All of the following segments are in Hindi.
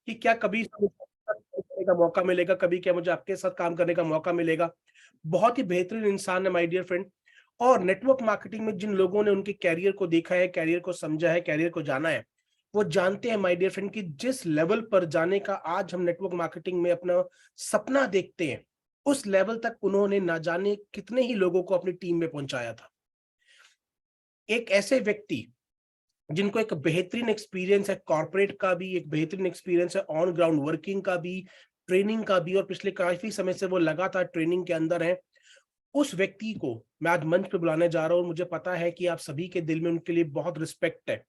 कि क्या कभी करने का मौका मिलेगा, कभी क्या मुझे आपके साथ काम करने का मौका मिलेगा। बहुत ही बेहतरीन इंसान है माय डियर फ्रेंड। और नेटवर्क मार्केटिंग में जिन लोगों ने उनके कैरियर को देखा है, कैरियर को समझा है, कैरियर को जाना है, वो जानते हैं माय डियर फ्रेंड कि जिस लेवल पर जाने का आज हम नेटवर्क मार्केटिंग में अपना सपना देखते हैं, उस लेवल तक उन्होंने ना जाने कितने ही लोगों को अपनी टीम में पहुंचाया था। एक ऐसे व्यक्ति जिनको एक बेहतरीन एक्सपीरियंस है कॉर्पोरेट का भी, एक बेहतरीन एक्सपीरियंस है ऑन ग्राउंड वर्किंग का भी, ट्रेनिंग का भी, और पिछले काफी समय से वो लगातार ट्रेनिंग के अंदर है। उस व्यक्ति को मैं आज मंच पे बुलाने जा रहा हूँ। मुझे पता है कि आप सभी के दिल में उनके लिए बहुत रिस्पेक्ट है,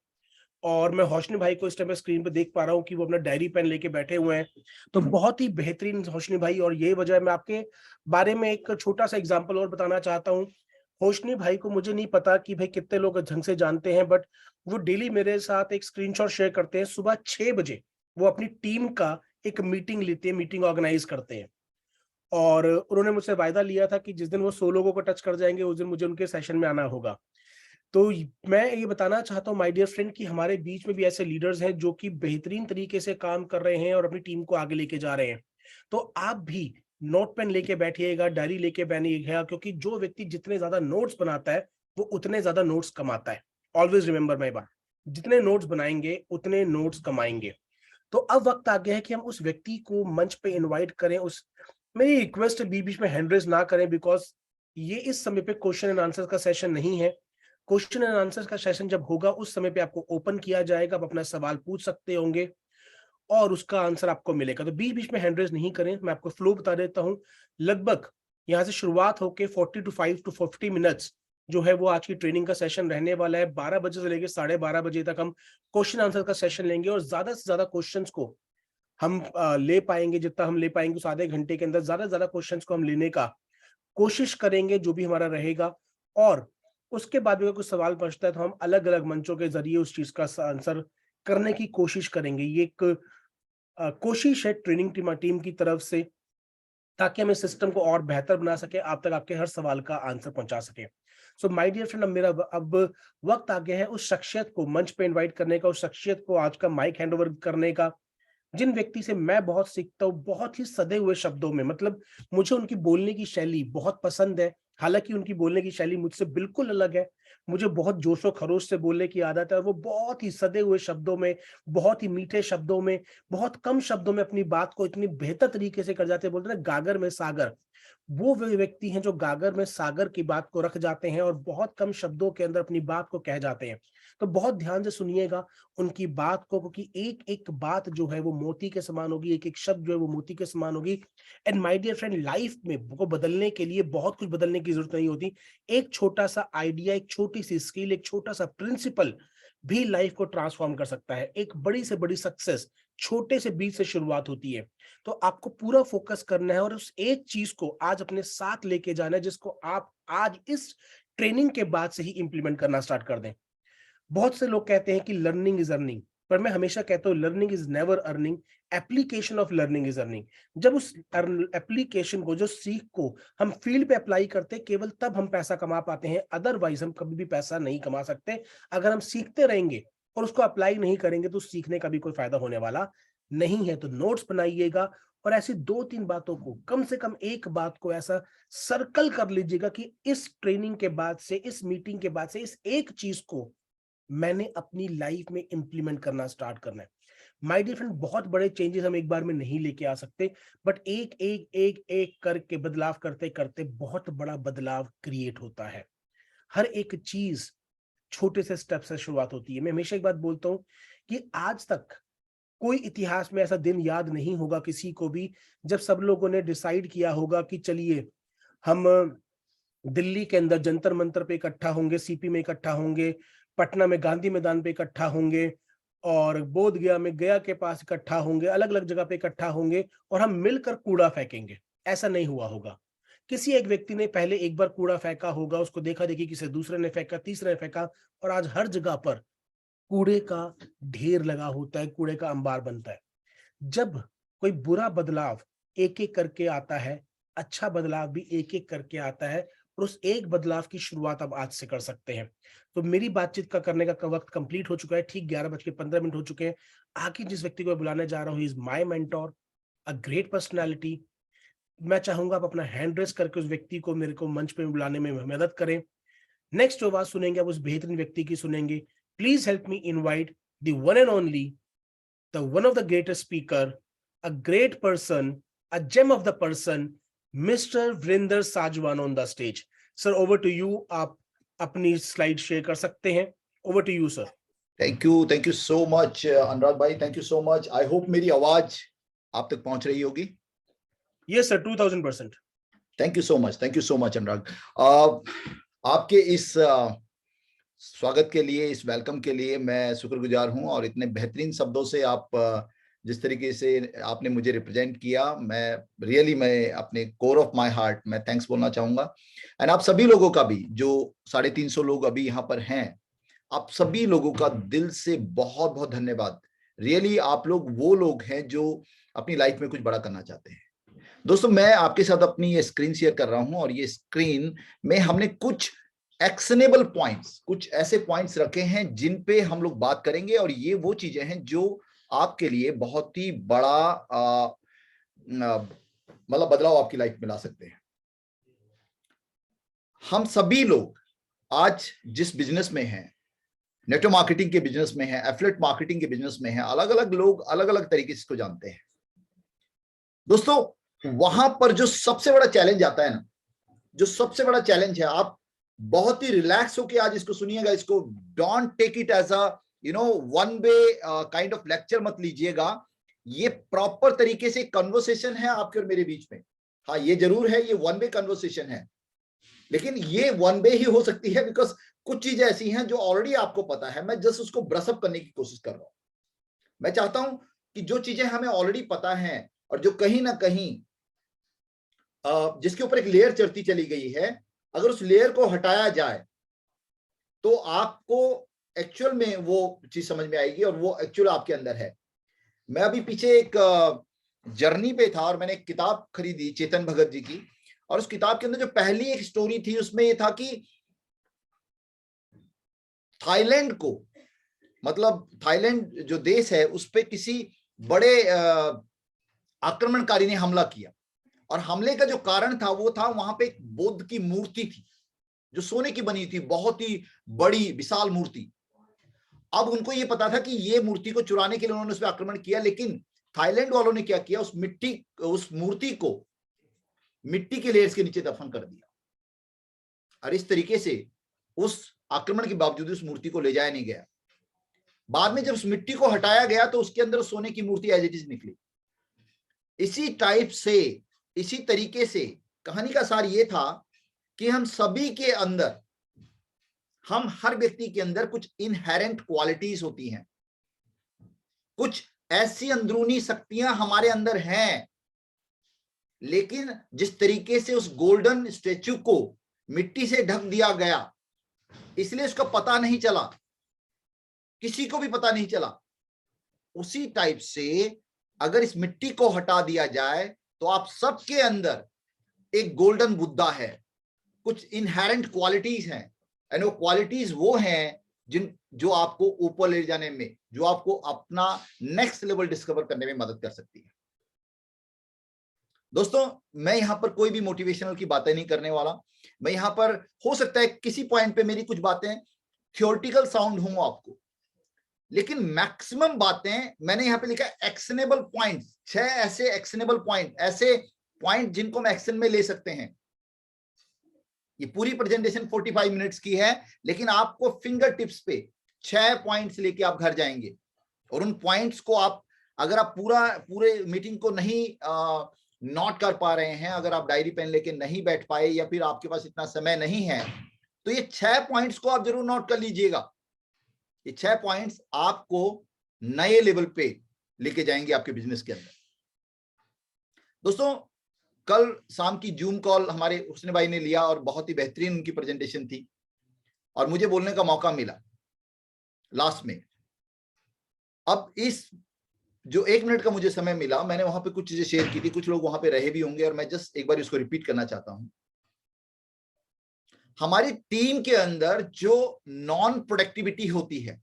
और मैं होशनी भाई को इस टाइम स्क्रीन पे देख पा रहा हूँ कि वो अपना डायरी पेन लेके बैठे हुए हैं। तो बहुत ही बेहतरीन होशनी भाई, और ये वजह है। मैं आपके बारे में एक छोटा सा एग्जांपल और बताना चाहता हूँ। होशनी भाई को मुझे नहीं पता कि भाई कितने लोग ढंग से जानते हैं, बट वो डेली मेरे साथ एक स्क्रीनशॉट शेयर करते हैं। सुबह 6 बजे वो अपनी टीम का एक मीटिंग लेते हैं, मीटिंग ऑर्गेनाइज करते हैं। और उन्होंने मुझसे वायदा लिया था कि जिस दिन वो 100 लोगों को टच कर जाएंगे, उस दिन मुझे उनके सेशन में आना होगा। तो मैं ये बताना चाहता हूँ माय डियर फ्रेंड कि हमारे बीच में भी ऐसे लीडर्स हैं जो कि बेहतरीन तरीके से काम कर रहे हैं और अपनी टीम को आगे लेके जा रहे हैं। तो आप भी नोट पेन लेके बैठिएगा, डायरी लेके बैठिएगा, क्योंकि जो व्यक्ति जितने ज्यादा नोट्स बनाता है वो उतने ज्यादा नोट्स कमाता है। ऑलवेज रिमेंबर माय बात, जितने नोट्स बनाएंगे उतने नोट्स कमाएंगे। तो अब वक्त आ गया है कि हम उस व्यक्ति को मंच पे इनवाइट करें। उस मेरी रिक्वेस्ट है, बीच बीच में हैंड रेज ना करें, बिकॉज ये इस समय पे क्वेश्चन एंड आंसर का सेशन नहीं है। क्वेश्चन एंड आंसर का सेशन जब होगा उस समय पे आपको ओपन किया जाएगा, आप अपना सवाल पूछ सकते होंगे और उसका आंसर आपको मिलेगा। तो बीच बीच में हैंड रेज नहीं करें। मैं आपको फ्लो बता देता हूँ। लगभग यहाँ से शुरुआत होके 45 to 50 मिनट्स जो है वो आज की ट्रेनिंग का सेशन रहने वाला है। 12 बजे से लेकर 12:30 बजे तक हम क्वेश्चन आंसर का सेशन लेंगे, और ज्यादा से ज्यादा क्वेश्चंस को हम ले पाएंगे। जितना हम ले पाएंगे उस आधे घंटे के अंदर ज्यादा से ज्यादा क्वेश्चंस को हम लेने का कोशिश करेंगे, जो भी हमारा रहेगा। और उसके बाद भी अगर कुछ सवाल पूछता है तो हम अलग अलग मंचों के जरिए उस चीज का आंसर करने की कोशिश करेंगे। ये एक कोशिश है ट्रेनिंग टीम की तरफ से, ताकि हम इस सिस्टम को और बेहतर बना सके, आप तक आपके हर सवाल का आंसर पहुंचा सके। सो माय डियर फ्रेंड, अब वक्त आ गया है उस शख्सियत को मंच पे इनवाइट करने का, उस शख्सियत को आज का माइक हैंडओवर करने का, जिन व्यक्ति से मैं बहुत सीखता हूँ, बहुत ही सधे हुए शब्दों में। मतलब मुझे उनकी बोलने की शैली बहुत पसंद है, हालांकि उनकी बोलने की शैली मुझसे बिल्कुल अलग है। मुझे बहुत जोशो खरोश से बोलने की आदत है, और वो बहुत ही सधे हुए शब्दों में, बहुत ही मीठे शब्दों में, बहुत कम शब्दों में अपनी बात को इतनी बेहतर तरीके से कर जाते हैं। बोलते हैं ना, गागर में सागर। वो वे व्यक्ति हैं जो गागर में सागर की बात को रख जाते हैं और बहुत कम शब्दों के अंदर अपनी बात को कह जाते हैं। तो बहुत ध्यान से सुनिएगा उनकी बात को, क्योंकि एक एक बात जो है वो मोती के समान होगी, एक एक शब्द जो है वो मोती के समान होगी। And my dear friend, life में को बदलने के लिए बहुत कुछ बदलने की जरूरत नहीं होती। एक छोटा सा आइडिया, एक छोटी सी स्किल, एक छोटा सा प्रिंसिपल भी लाइफ को ट्रांसफॉर्म कर सकता है। एक बड़ी से बड़ी सक्सेस छोटे से बीज से शुरुआत होती है। तो आपको पूरा फोकस करना है और उस एक चीज को आज अपने साथ लेके जाना है, जिसको आप आज इस ट्रेनिंग के बाद से ही इंप्लीमेंट करना स्टार्ट कर दें। बहुत से लोग कहते हैं कि लर्निंग इज अर्निंग, पर मैं हमेशा कहता हूं learning is never earning, application of learning is earning. जब उस एप्लीकेशन को, जो सीख को हम फील्ड पे अप्लाई करते हैं, केवल तब हम पैसा कमा पाते हैं, अदरवाइज हम कभी भी पैसा नहीं कमा सकते। अगर हम सीखते रहेंगे और उसको अप्लाई नहीं करेंगे तो सीखने का भी कोई फायदा होने वाला नहीं है। तो नोट्स बनाइएगा, और ऐसी 2-3 बातों को, कम से कम एक बात को ऐसा सर्कल कर लीजिएगा कि इस ट्रेनिंग के बाद से, इस मीटिंग के बाद से, इस एक चीज को मैंने अपनी लाइफ में इंप्लीमेंट करना स्टार्ट करना है। माय डियर फ्रेंड, बहुत बड़े चेंजेस हम एक बार में नहीं लेके आ सकते, बट एक एक एक एक करके बदलाव करते करते बहुत बड़ा बदलाव क्रिएट होता है। हर एक चीज छोटे से स्टेप से शुरुआत होती है। मैं हमेशा एक बात बोलता हूं कि आज तक कोई इतिहास में ऐसा दिन याद नहीं होगा किसी को भी जब सब लोगों ने डिसाइड किया होगा कि चलिए हम दिल्ली के अंदर जंतर मंतर पे इकट्ठा होंगे, सीपी में इकट्ठा होंगे, पटना में गांधी मैदान पे इकट्ठा होंगे, और बोध गया में गया के पास इकट्ठा होंगे, अलग अलग जगह पे इकट्ठा होंगे और हम मिलकर कूड़ा फेंकेंगे। ऐसा नहीं हुआ होगा। किसी एक व्यक्ति ने पहले एक बार कूड़ा फेंका होगा, उसको देखा देखी किसी दूसरे ने फेंका, तीसरे ने फेंका, और आज हर जगह पर कूड़े का ढेर लगा होता है, कूड़े का अंबार बनता है। जब कोई बुरा बदलाव एक एक करके आता है, अच्छा बदलाव भी एक एक करके आता है, और उस एक बदलाव की शुरुआत आप आज से कर सकते हैं। तो मेरी बातचीत का करने का वक्त कंप्लीट हो चुका है, ठीक 11:15 हो चुके हैं। आगे जिस व्यक्ति को मैं बुलाने जा रहा हूँ, he is my mentor, a great personality. मैं चाहूंगा आप अपना हैंड रेस करके उस व्यक्ति को मेरे को मंच पे बुलाने में मदद करें। नेक्स्ट जो आवाज सुनेंगे आप उस बेहतरीन व्यक्ति की सुनेंगे। Please help me invite the one and only, the one of the greatest speaker, a great person, a gem of the person, mister Varinder Sajwan on the stage. Sir, over to you. आप अपनी स्लाइड शेयर कर सकते हैं। Over to you sir. Thank you so much Anurag भाई, thank you so much. I hope मेरी आवाज आप तक पहुंच रही होगी। Yes sir, 2000%। Thank you so much अनुराग। आपके इस स्वागत के लिए, इस वेलकम के लिए मैं शुक्रगुजार हूं, और इतने बेहतरीन शब्दों से आप जिस तरीके से आपने मुझे रिप्रेजेंट किया, मैं अपने कोर ऑफ माय हार्ट मैं थैंक्स बोलना चाहूंगा। एंड आप सभी लोगों का भी, जो 350 लोग अभी यहाँ पर हैं, आप सभी लोगों का दिल से बहुत बहुत धन्यवाद। रियली आप लोग वो लोग हैं जो अपनी लाइफ में कुछ बड़ा करना चाहते हैं। दोस्तों, मैं आपके साथ अपनी ये स्क्रीन शेयर कर रहा हूं, और ये स्क्रीन में हमने कुछ एक्शनेबल पॉइंट्स, कुछ ऐसे पॉइंट्स रखे हैं जिन पे हम लोग बात करेंगे, और ये वो चीजें हैं जो आपके लिए बहुत ही बड़ा मतलब बदलाव आपकी लाइफ में ला सकते हैं। हम सभी लोग आज जिस बिजनेस में हैं, नेटवर्क मार्केटिंग के बिजनेस में है, एफिलिएट मार्केटिंग के बिजनेस में है, अलग अलग लोग अलग अलग तरीके से इसको जानते हैं। दोस्तों, वहां पर जो सबसे बड़ा चैलेंज आता है ना, जो सबसे बड़ा चैलेंज है, आप बहुत ही रिलैक्स होकर आज इसको सुनिएगा। इसको don't take it as a one way kind of lecture मत लीजिएगा। ये प्रॉपर तरीके से कन्वर्सेशन है आपके और मेरे बीच में। हाँ, ये जरूर है, ये वन वे कन्वर्सेशन है, लेकिन ये वन वे ही हो सकती है बिकॉज कुछ चीजें ऐसी हैं जो ऑलरेडी आपको पता है। मैं जस्ट उसको ब्रशअप करने की कोशिश कर रहा हूं। मैं चाहता हूं कि जो चीजें हमें ऑलरेडी पता हैं, और जो कहीं ना कहीं जिसके ऊपर एक लेयर चढ़ती चली गई है, अगर उस लेयर को हटाया जाए तो आपको एक्चुअल में वो चीज समझ में आएगी, और वो एक्चुअल आपके अंदर है। मैं अभी पीछे एक जर्नी पे था, और मैंने एक किताब खरीदी चेतन भगत जी की, और उस किताब के अंदर जो पहली एक स्टोरी थी, उसमें ये था कि थाईलैंड को, मतलब थाईलैंड जो देश है, उस पे किसी बड़े आक्रमणकारी ने हमला किया, और हमले का जो कारण था वो था, वहां पे एक बुद्ध की मूर्ति थी जो सोने की बनी थी, बहुत ही बड़ी विशाल मूर्ति। अब उनको ये पता था कि ये मूर्ति को चुराने के लिए उन्होंने उस पर आक्रमण किया, लेकिन थाईलैंड वालों ने क्या किया, उस मूर्ति को मिट्टी के लेयर्स के नीचे दफन कर दिया, और इस तरीके से उस आक्रमण के बावजूद उस मूर्ति को ले जाया नहीं गया। बाद में जब उस मिट्टी को हटाया गया तो उसके अंदर सोने की मूर्ति एज इट इज निकली। इसी टाइप से, इसी तरीके से कहानी का सार ये था कि हम सभी के अंदर, हम हर व्यक्ति के अंदर कुछ इनहेरेंट क्वालिटीज होती हैं, कुछ ऐसी अंदरूनी शक्तियां हमारे अंदर हैं, लेकिन जिस तरीके से उस गोल्डन स्टैचू को मिट्टी से ढक दिया गया, इसलिए उसका पता नहीं चला, किसी को भी पता नहीं चला। उसी टाइप से अगर इस मिट्टी को हटा दिया जाए तो आप सबके अंदर एक गोल्डन बुद्धा है, कुछ इनहेरेंट क्वालिटीज हैं, एंड वो क्वालिटीज वो हैं जो आपको ऊपर ले जाने में, जो आपको अपना नेक्स्ट लेवल डिस्कवर करने में मदद कर सकती है। दोस्तों, मैं यहां पर कोई भी मोटिवेशनल की बातें नहीं करने वाला। मैं यहां पर, हो सकता है किसी पॉइंट पे मेरी कुछ बातें थियोरेटिकल साउंड हों आपको, लेकिन मैक्सिमम बातें मैंने यहां पे लिखा एक्शनेबल पॉइंट्स, 6 ऐसे एक्शनेबल पॉइंट, ऐसे पॉइंट जिनको हम एक्शन में ले सकते हैं। ये पूरी प्रेजेंटेशन 45 मिनट्स की है, लेकिन आपको फिंगर टिप्स पे 6 पॉइंट्स लेके आप घर जाएंगे, और उन पॉइंट्स को आप, अगर आप पूरे मीटिंग को नहीं नोट कर पा रहे हैं, अगर आप डायरी पेन लेके नहीं बैठ पाए, या फिर आपके पास इतना समय नहीं है, तो ये 6 पॉइंट्स को आप जरूर नोट कर लीजिएगा। ये 6 पॉइंट्स आपको नए लेवल पे लेके जाएंगे आपके बिजनेस के अंदर। दोस्तों, कल शाम की जूम कॉल हमारे हुस्न भाई ने लिया, और बहुत ही बेहतरीन उनकी प्रेजेंटेशन थी, और मुझे बोलने का मौका मिला लास्ट में। अब इस जो 1 मिनट का मुझे समय मिला, मैंने वहां पे कुछ चीजें शेयर की थी, कुछ लोग वहां पे रहे भी होंगे, और मैं जस्ट एक बार इसको रिपीट करना चाहता हूं। हमारी टीम के अंदर जो नॉन प्रोडक्टिविटी होती है,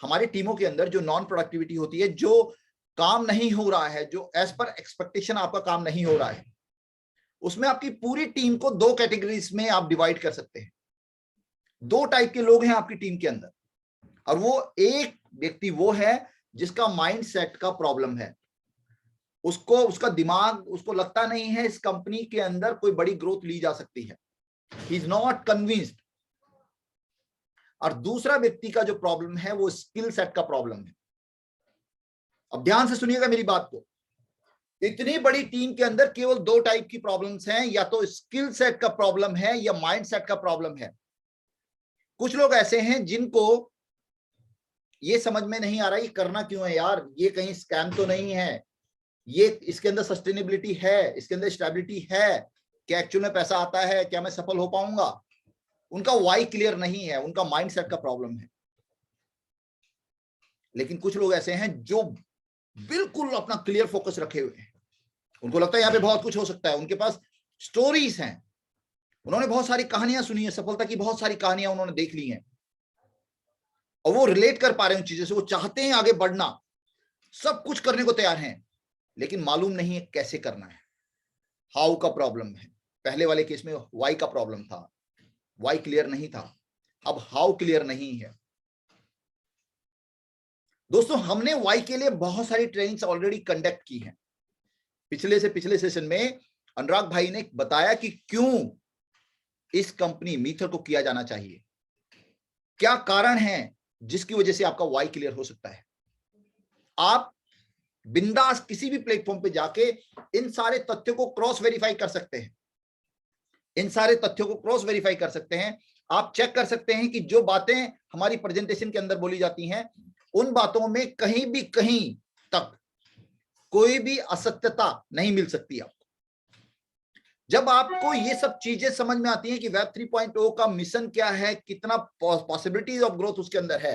हमारी टीमों के अंदर जो नॉन प्रोडक्टिविटी होती है, जो काम नहीं हो रहा है, जो एज पर एक्सपेक्टेशन आपका काम नहीं हो रहा है, उसमें आपकी पूरी टीम को दो कैटेगरीज में आप डिवाइड कर सकते हैं। दो टाइप के लोग हैं आपकी टीम के अंदर, और वो एक व्यक्ति वो है जिसका माइंड सेट का प्रॉब्लम है। उसको, उसका दिमाग, उसको लगता नहीं है इस कंपनी के अंदर कोई बड़ी ग्रोथ ली जा सकती है। He is not convinced. और दूसरा व्यक्ति का जो प्रॉब्लम है वो स्किल सेट का प्रॉब्लम है। अब ध्यान से सुनिएगा मेरी बात को। इतनी बड़ी टीम के अंदर केवल दो टाइप की प्रॉब्लम्स हैं, या तो स्किल सेट का प्रॉब्लम है या माइंड सेट का प्रॉब्लम है। कुछ लोग ऐसे हैं जिनको ये समझ में नहीं आ रहा ये करना क्यों है यार, ये कहीं स्कैम तो नहीं है, ये इसके अंदर सस्टेनेबिलिटी है, इसके अंदर स्टेबिलिटी है, क्या एक्चुअल में पैसा आता है, क्या मैं सफल हो पाऊंगा। उनका वाई क्लियर नहीं है, उनका माइंडसेट का प्रॉब्लम है। लेकिन कुछ लोग ऐसे हैं जो बिल्कुल अपना क्लियर फोकस रखे हुए हैं। उनको लगता है यहाँ पे बहुत कुछ हो सकता है, उनके पास स्टोरीज हैं, उन्होंने बहुत सारी कहानियां सुनी है, सफलता की बहुत सारी कहानियां उन्होंने देख ली हैं, और वो रिलेट कर पा रहे हैं उन चीजों से। वो चाहते हैं आगे बढ़ना, सब कुछ करने को तैयार हैं, लेकिन मालूम नहीं है कैसे करना है। हाउ का प्रॉब्लम है। पहले वाले केस में वाई का प्रॉब्लम था, वाई क्लियर नहीं था, अब हाउ क्लियर नहीं है। दोस्तों, हमने वाई के लिए बहुत सारी ट्रेनिंग्स ऑलरेडी कंडक्ट की हैं। पिछले से पिछले सेशन में अनुराग भाई ने बताया कि क्यों इस कंपनी मीथर को किया जाना चाहिए, क्या कारण है जिसकी वजह से आपका वाई क्लियर हो सकता है। आप बिंदास किसी भी प्लेटफॉर्म पे जाके इन सारे तथ्यों को क्रॉस वेरीफाई कर सकते हैं, इन सारे तथ्यों को क्रॉस वेरीफाई कर सकते हैं। आप चेक कर सकते हैं कि जो बातें हमारी प्रेजेंटेशन के अंदर बोली जाती हैं, उन बातों में कहीं भी कहीं तक कोई भी असत्यता नहीं मिल सकती आपको। जब आपको ये सब चीजें समझ में आती हैं कि वेब 3.0 का मिशन क्या है, कितना पॉसिबिलिटीज ऑफ ग्रोथ उसके अंदर है,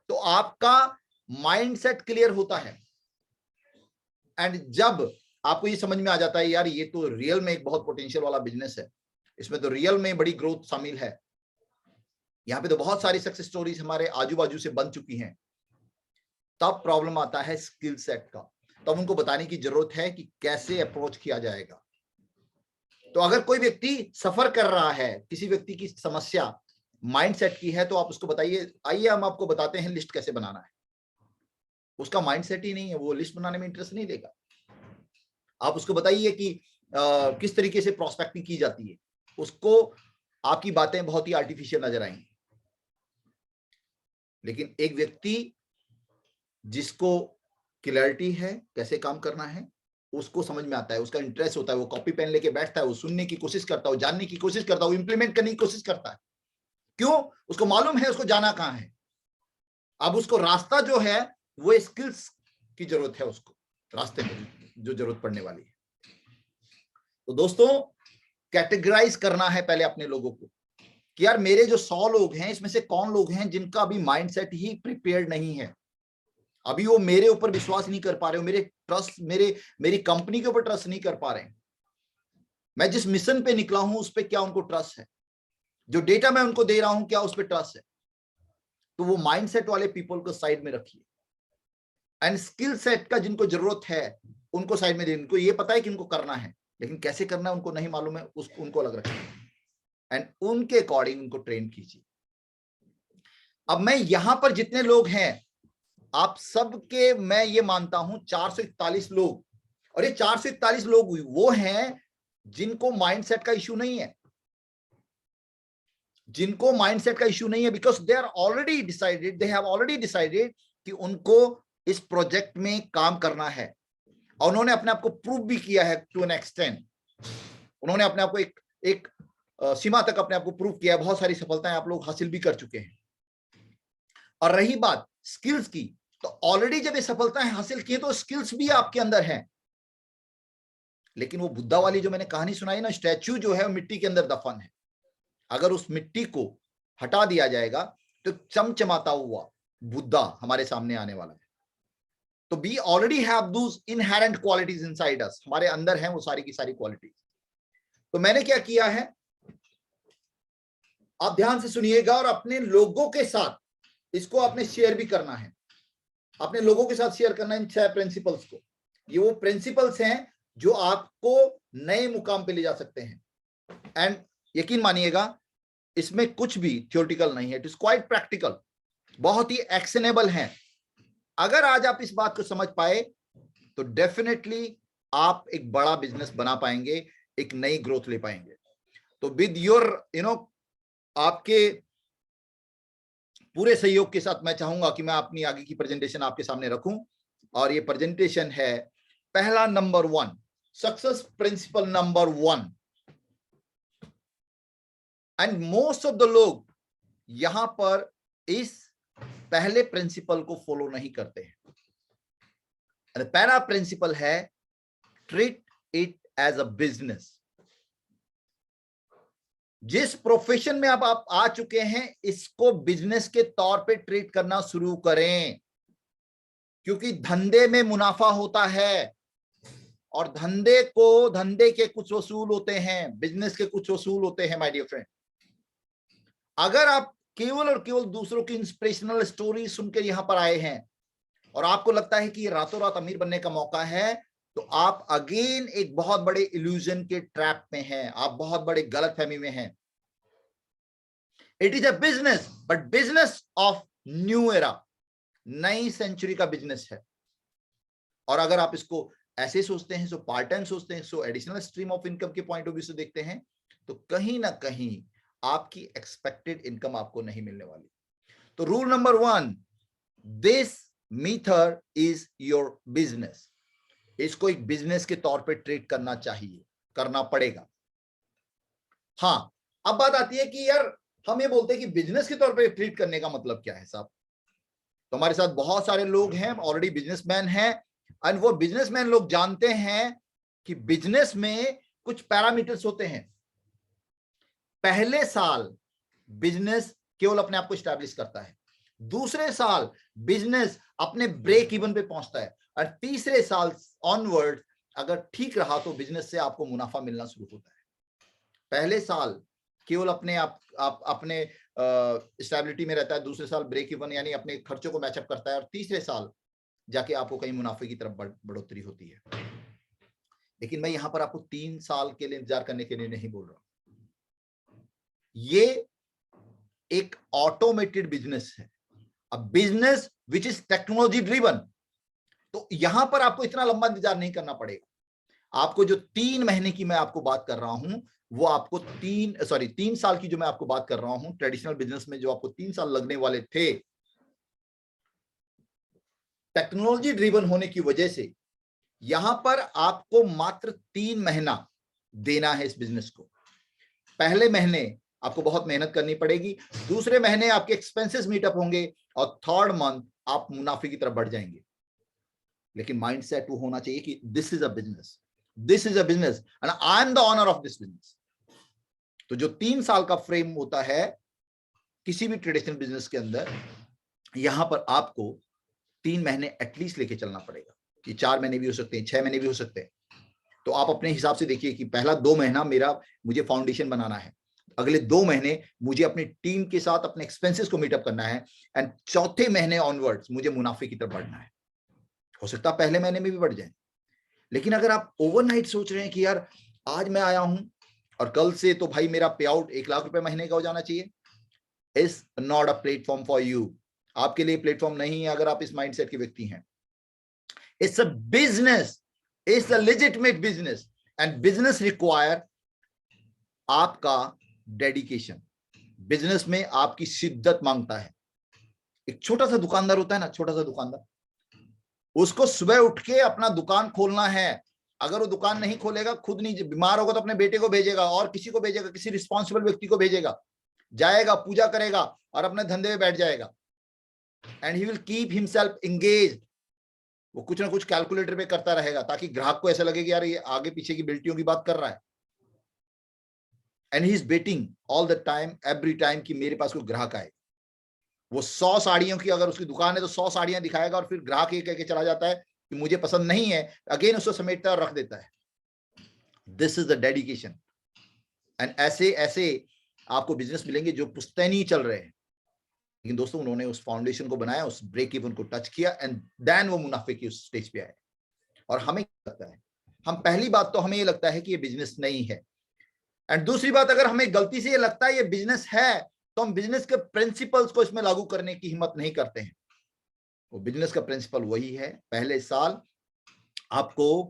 तो आपका माइंडसेट क्लियर होता है। एंड जब आपको ये समझ में आ जाता है यार ये तो रियल में एक बहुत पोटेंशियल वाला बिजनेस है, इसमें तो रियल में बड़ी ग्रोथ शामिल है, यहाँ पे तो बहुत सारी सक्सेस स्टोरीज हमारे आजू बाजू से बन चुकी हैं, तब प्रॉब्लम आता है स्किल सेट का। तब उनको बताने की जरूरत है कि कैसे अप्रोच किया जाएगा। तो अगर कोई व्यक्ति सफर कर रहा है, किसी व्यक्ति की समस्या माइंडसेट की है, तो आप उसको बताइए, आइए हम आपको बताते हैं लिस्ट कैसे बनाना है। उसका माइंडसेट ही नहीं है, वो लिस्ट बनाने में इंटरेस्ट नहीं लेगा। आप उसको बताइए कि किस तरीके से प्रोस्पेक्टिंग की जाती है, उसको आपकी बातें बहुत ही आर्टिफिशियल नजर आएंगी। लेकिन एक व्यक्ति जिसको क्लैरिटी है कैसे काम करना है, उसको समझ में आता है, उसका इंटरेस्ट होता है, वो कॉपी पेन लेके बैठता है, वो सुनने की कोशिश करता है, वो जानने की कोशिश करता है, वो इंप्लीमेंट करने की कोशिश करता है। क्यों? उसको मालूम है उसको जाना कहां है। अब उसको रास्ता जो है वो स्किल्स की जरूरत है, उसको रास्ते में जो जरूरत पड़ने वाली है। तो दोस्तों, कैटेगराइज करना है पहले अपने लोगों को कि यार मेरे जो 100 लोग हैं, इसमें से कौन लोग हैं जिनका अभी माइंडसेट ही प्रिपेयर्ड नहीं है, अभी वो मेरे ऊपर विश्वास नहीं कर पा रहे हो, मेरी कंपनी के ऊपर ट्रस्ट नहीं कर पा रहे हैं, मैं जिस मिशन पे निकला हूं उस पर क्या उनको ट्रस्ट है, जो डेटा मैं उनको दे रहा हूं क्या उस पर ट्रस्ट है। तो वो माइंडसेट वाले पीपल को साइड में रखिए, एंड स्किल सेट का जिनको जरूरत है उनको साइड में दे। इनको ये पता है कि इनको करना है, लेकिन कैसे करना है उनको नहीं मालूम है, उसको उनको अलग रखिए एंड उनके अकॉर्डिंग उनको ट्रेन कीजिए। अब मैं यहां पर जितने लोग हैं आप सबके, मैं ये मानता हूं 441 लोग, और ये 441 लोग वो हैं जिनको माइंडसेट का इश्यू नहीं है, जिनको माइंडसेट का इश्यू नहीं है, because they are already decided, they have already decided कि उनको इस प्रोजेक्ट में काम करना है, और उन्होंने अपने आप को प्रूव भी किया है टू एन एक्सटेंट। उन्होंने अपने आप को एक सीमा तक अपने आप को प्रूव किया है, बहुत सारी सफलताएं आप लोग हासिल भी कर चुके हैं। और रही बात स्किल्स की, तो ऑलरेडी जब ये सफलताएं हासिल की तो स्किल्स भी आपके अंदर हैं, लेकिन वो बुद्धा वाली जो मैंने कहानी सुनाई ना, स्टैच्यू जो है मिट्टी के अंदर दफन है, अगर उस मिट्टी को हटा दिया जाएगा तो चमचमाता हुआ बुद्धा हमारे सामने आने वाला है। तो we already have those inherent qualities inside us, हमारे अंदर हैं वो सारी की सारी क्वालिटीज। तो मैंने क्या किया है, आप ध्यान से सुनिएगा और अपने लोगों के साथ इसको आपने शेयर भी करना है, अपने लोगों के साथ शेयर करना है इन 6 प्रिंसिपल्स को। ये वो प्रिंसिपल्स हैं जो आपको नए मुकाम पे ले जा सकते हैं। एंड यकीन मानिएगा इसमें कुछ भी थ्योरेटिकल नहीं है, इट इज क्वाइट प्रैक्टिकल, बहुत ही एक्शनेबल है। अगर आज आप इस बात को समझ पाए तो डेफिनेटली आप एक बड़ा बिजनेस बना पाएंगे, एक नई ग्रोथ ले पाएंगे। तो विद योर आपके पूरे सहयोग के साथ मैं चाहूंगा कि मैं अपनी आगे की प्रेजेंटेशन आपके सामने रखूं, और ये प्रेजेंटेशन है पहला number 1, success principle number 1। And most of the लोग यहां पर इस पहले प्रिंसिपल को फॉलो नहीं करते हैं। पहला प्रिंसिपल है treat it as a business. जिस प्रोफेशन में आप आ चुके हैं इसको बिजनेस के तौर पे ट्रीट करना शुरू करें, क्योंकि धंधे में मुनाफा होता है और धंधे के कुछ वसूल होते हैं, बिजनेस के कुछ वसूल होते हैं माय डियर फ्रेंड। अगर आप केवल और केवल दूसरों की इंस्पिरेशनल स्टोरी सुनकर यहां पर आए हैं और आपको लगता है कि ये रातों रात अमीर बनने का मौका है, तो आप अगेन एक बहुत बड़े इल्यूजन के ट्रैप में हैं, आप बहुत बड़े गलतफहमी में हैं। It is a business, but business of new era, नई सेंचुरी का बिजनेस है। और अगर आप इसको ऐसे सोचते हैं, सो पार्ट टाइम सोचते हैं, सो एडिशनल स्ट्रीम ऑफ इनकम के पॉइंट ऑफ व्यू से देखते हैं, तो कहीं ना कहीं आपकी एक्सपेक्टेड इनकम आपको नहीं मिलने वाली। तो rule number 1, this method is your business. इसको एक बिजनेस के तौर पे ट्रीट करना चाहिए, करना पड़ेगा। हाँ, अब बात आती है कि यार हम ये बोलते हैं कि बिजनेस के तौर पे ट्रीट करने का मतलब क्या है साहब। तो हमारे साथ बहुत सारे लोग हैं ऑलरेडी बिजनेसमैन हैं, और वो बिजनेसमैन लोग जानते हैं कि बिजनेस में कुछ पैरामीटर्स होते हैं। पहले साल बिजनेस केवल अपने आप को स्टैब्लिश करता है, दूसरे साल बिजनेस अपने ब्रेक इवन पे पहुंचता है, और तीसरे साल ऑनवर्ड अगर ठीक रहा तो बिजनेस से आपको मुनाफा मिलना शुरू होता है। पहले साल केवल अपने आप अपने स्टेबिलिटी में रहता है, दूसरे साल ब्रेक इवन यानी अपने खर्चों को मैचअप करता है, और तीसरे साल जाके आपको कहीं मुनाफे की तरफ बढ़ोतरी होती है। लेकिन मैं यहां पर आपको 3 साल के लिए इंतजार करने के लिए नहीं बोल रहा। ये एक ऑटोमेटेड बिजनेस है, a business which is technology driven. तो यहां पर आपको इतना लंबा इंतजार नहीं करना पड़ेगा। आपको जो 3 महीने की मैं आपको बात कर रहा हूं, वो आपको 3 साल की जो मैं आपको बात कर रहा हूं, ट्रेडिशनल बिजनेस में जो आपको 3 साल लगने वाले थे, टेक्नोलॉजी ड्रिवन होने की वजह से यहां पर आपको मात्र 3 महीना देना है इस बिजनेस को। पहले महीने आपको बहुत मेहनत करनी पड़ेगी, दूसरे महीने आपके एक्सपेंसेस मीटअप होंगे, और थर्ड मंथ आप मुनाफे की तरफ बढ़ जाएंगे। लेकिन माइंडसेट वो होना चाहिए कि this is a business, this is a business and I am the owner of this business. तो जो 3 साल का फ्रेम होता है किसी भी ट्रेडिशनल बिजनेस के अंदर, यहां पर आपको 3 महीने एटलीस्ट लेके चलना पड़ेगा। कि 4 महीने भी हो सकते हैं, 6 महीने भी हो सकते हैं। तो आप अपने हिसाब से देखिए कि पहला 2 महीना मुझे फाउंडेशन बनाना है, अगले 2 महीने मुझे अपनी टीम के साथ अपने एक्सपेंसेस को मीटअप करना है, एंड चौथे महीने ऑनवर्ड्स मुझे मुनाफे की तरफ बढ़ना है। हो सकता है पहले महीने में भी बढ़ जाए। लेकिन अगर आप ओवरनाइट सोच रहे हैं कि यार आज मैं आया हूं और कल से तो भाई मेरा पे आउट 1 लाख रुपए महीने का हो जाना चाहिए, is not a platform for you. आपके लिए प्लेटफॉर्म नहीं है अगर आप इस माइंडसेट के व्यक्ति हैं। It's a business, it's a legitimate business, and business require आपका डेडिकेशन। बिजनेस में आपकी शिद्दत मांगता है। एक छोटा सा दुकानदार होता है ना, छोटा सा दुकानदार, उसको सुबह उठ के अपना दुकान खोलना है। अगर वो दुकान नहीं खोलेगा, खुद नहीं, बीमार होगा तो अपने बेटे को भेजेगा और किसी को भेजेगा, किसी रिस्पॉन्सिबल व्यक्ति को भेजेगा, जाएगा पूजा करेगा और अपने धंधे में बैठ जाएगा, and he will keep himself engaged. वो कुछ ना कुछ कैलकुलेटर पे करता रहेगा ताकि ग्राहक को ऐसा लगे कि यार ये आगे पीछे की बिल्टियों की बात कर रहा है, and he is waiting all the time, every time कि मेरे पास कोई ग्राहक आए। वो 100 साड़ियों की अगर उसकी दुकान है तो 100 साड़ियां दिखाएगा, और फिर ग्राहक ये कह के चला जाता है कि मुझे पसंद नहीं है, अगेन उसको समेटता है और रख देता है। This is the dedication. And ऐसे ऐसे आपको बिजनेस मिलेंगे जो पुश्तैनी चल रहे हैं, लेकिन दोस्तों उन्होंने उस फाउंडेशन को बनाया, उस ब्रेक इवन को टच किया एंड देन वो मुनाफे की उस स्टेज पे आए। और हमें लगता है, हम पहली बात तो हमें ये लगता है कि ये बिजनेस नहीं है, एंड दूसरी बात अगर हमें गलती से ये लगता है ये बिजनेस है तो हम बिजनेस के प्रिंसिपल्स को इसमें लागू करने की हिम्मत नहीं करते हैं। वो बिजनेस का प्रिंसिपल वही है, पहले साल आपको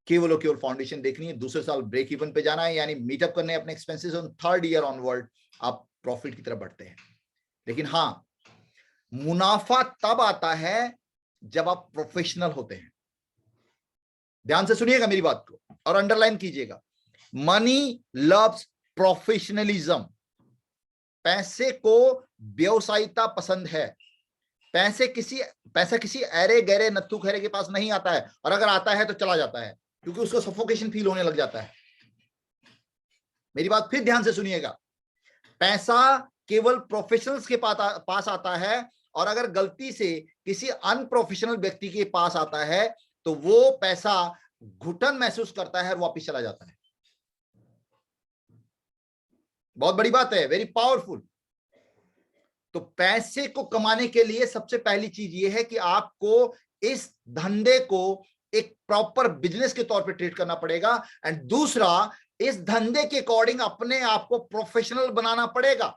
केवल और केवल फाउंडेशन देखनी है, दूसरे साल ब्रेक इवन पे जाना है, यानी मीटअप करने हैं अपने expenses, on third year onward आप प्रॉफिट की तरफ बढ़ते हैं। लेकिन हाँ, मुनाफा तब आता है जब आप प्रोफेशनल होते हैं। ध्यान से सुनिएगा मेरी बात को और अंडरलाइन कीजिएगा, मनी लव्स प्रोफेशनलिज्म। पैसे को व्यवसायिता पसंद है। पैसा किसी अरे गहरे नत्थु खैरे के पास नहीं आता है, और अगर आता है तो चला जाता है, क्योंकि उसको सफोकेशन फील होने लग जाता है। मेरी बात फिर ध्यान से सुनिएगा, पैसा केवल प्रोफेशनल्स के पास आता है, और अगर गलती से किसी अनप्रोफेशनल व्यक्ति के पास आता है तो वो पैसा घुटन महसूस करता है और वापिस चला जाता है। बहुत बड़ी बात है, वेरी पावरफुल। तो पैसे को कमाने के लिए सबसे पहली चीज ये है कि आपको इस धंधे को एक प्रॉपर बिजनेस के तौर पे ट्रीट करना पड़ेगा, एंड दूसरा, इस धंधे के अकॉर्डिंग अपने आप को प्रोफेशनल बनाना पड़ेगा।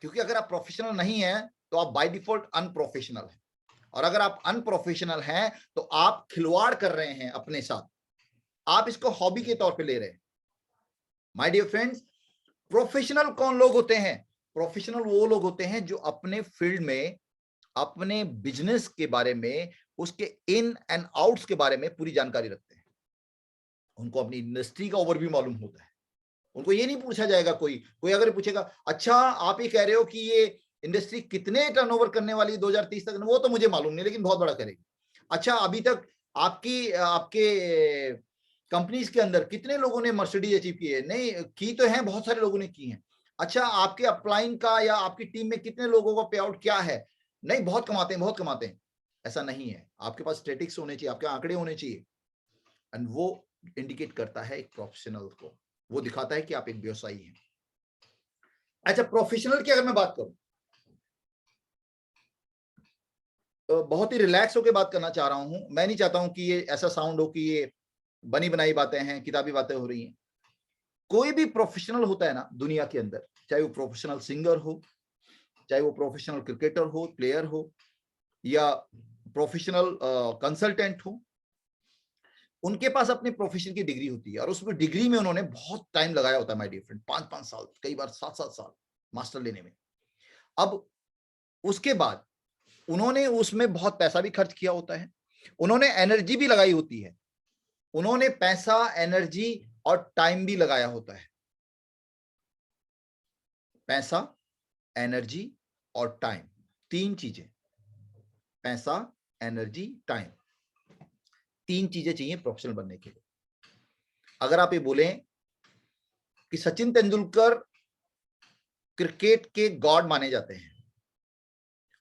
क्योंकि अगर आप प्रोफेशनल नहीं है तो आप बाय डिफॉल्ट अनप्रोफेशनल हैं, और अगर आप अनप्रोफेशनल हैं तो आप खिलवाड़ कर रहे हैं अपने साथ, आप इसको हॉबी के तौर पे ले रहे हैं। माय डियर फ्रेंड्स, प्रोफेशनल कौन लोग होते हैं? प्रोफेशनल वो लोग होते हैं जो अपने फील्ड में, अपने बिजनेस के बारे में, उसके इन एंड आउट्स के बारे में पूरी जानकारी रखते हैं। उनको अपनी इंडस्ट्री का ओवरव्यू मालूम होता है। उनको ये नहीं पूछा जाएगा, कोई अगर पूछेगा, अच्छा आप ये कह रहे हो कि ये इंडस्ट्री कितने टर्नओवर करने वाली है 2030 तक, वो तो मुझे मालूम नहीं, लेकिन बहुत बड़ा करेगी। अच्छा अभी तक आपके कंपनीज के अंदर कितने लोगों ने मर्सिडीज अचीव की है? नहीं की तो है, बहुत सारे लोगों ने की है। अच्छा आपके अपलाइन का या आपकी टीम में कितने लोगों का पे आउट क्या है? नहीं बहुत कमाते हैं, बहुत कमाते हैं। ऐसा नहीं है, आपके पास स्टेटिक्स होने चाहिए, आपके आंकड़े होने चाहिए, एंड वो इंडिकेट करता है एक प्रोफेशनल को, वो दिखाता है कि आप एक व्यवसायी हैं। अच्छा प्रोफेशनल की अगर मैं बात करूं तो बहुत ही रिलैक्स होकर बात करना चाह रहा हूं। मैं नहीं चाहता हूं कि ये ऐसा साउंड हो कि ये बनी बनाई बातें हैं, किताबी बातें हो रही हैं। कोई भी प्रोफेशनल होता है ना दुनिया के अंदर, चाहे वो प्रोफेशनल सिंगर हो, चाहे वो प्रोफेशनल क्रिकेटर हो, प्लेयर हो, या प्रोफेशनल कंसल्टेंट हो, उनके पास अपने प्रोफेशन की डिग्री होती है, और उस डिग्री में उन्होंने बहुत टाइम लगाया होता है माय डियर फ्रेंड, 5-5 साल, कई बार 7-7 साल मास्टर लेने में। अब उसके बाद उन्होंने उसमें बहुत पैसा भी खर्च किया होता है, उन्होंने एनर्जी भी लगाई होती है, उन्होंने पैसा, एनर्जी और टाइम भी लगाया होता है। पैसा, एनर्जी और टाइम, तीन चीजें, पैसा, एनर्जी, टाइम, तीन चीजें चाहिए प्रोफेशनल बनने के लिए। अगर आप ये बोलें कि सचिन तेंदुलकर क्रिकेट के गॉड माने जाते हैं,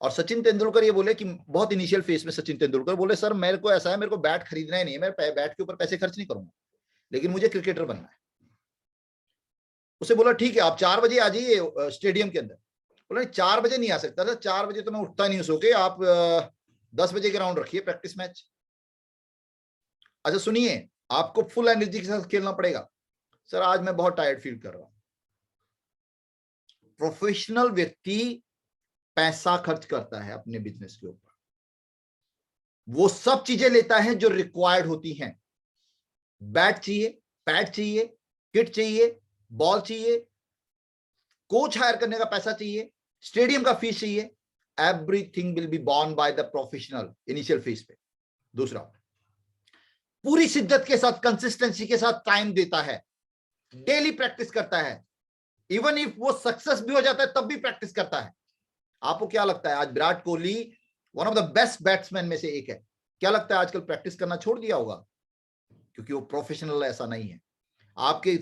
और सचिन तेंदुलकर ये बोले कि बहुत इनिशियल फेज में सचिन तेंदुलकर बोले, सर मेरे को ऐसा है, मेरे को बैट खरीदना ही नहीं है, मैं बैट के ऊपर पैसे खर्च नहीं करूंगा, लेकिन मुझे क्रिकेटर बनना है। उसे बोला ठीक है आप 4 बजे आ जाइए स्टेडियम के अंदर। बोला 4 बजे नहीं आ सकता था, 4 बजे तो मैं उठता नहीं सो के, आप 10 बजे ग्राउंड रखिए प्रैक्टिस मैच। अच्छा सुनिए, आपको फुल एनर्जी के साथ खेलना पड़ेगा। सर आज मैं बहुत टायर्ड फील कर रहा हूं। प्रोफेशनल व्यक्ति पैसा खर्च करता है अपने बिजनेस के ऊपर, वो सब चीजें लेता है जो रिक्वायर्ड होती हैं। बैट चाहिए, पैड चाहिए, किट चाहिए, बॉल चाहिए, कोच हायर करने का पैसा चाहिए, स्टेडियम का फीस चाहिए। Everything will be born by the professional initial phase पे। दूसरा, पूरी शिद्दत के साथ, कंसिस्टेंसी के साथ टाइम देता है, डेली प्रैक्टिस करता है, इवन इफ वो सक्सेस भी हो जाता है तब भी प्रैक्टिस करता है। आपको क्या लगता है आज Virat Kohli one of the best batsman में से एक है, क्या लगता है आजकल प्रैक्टिस करना छोड़ दिया होगा? क्योंकि वो प्रोफेशनल ऐसा नहीं है। आपके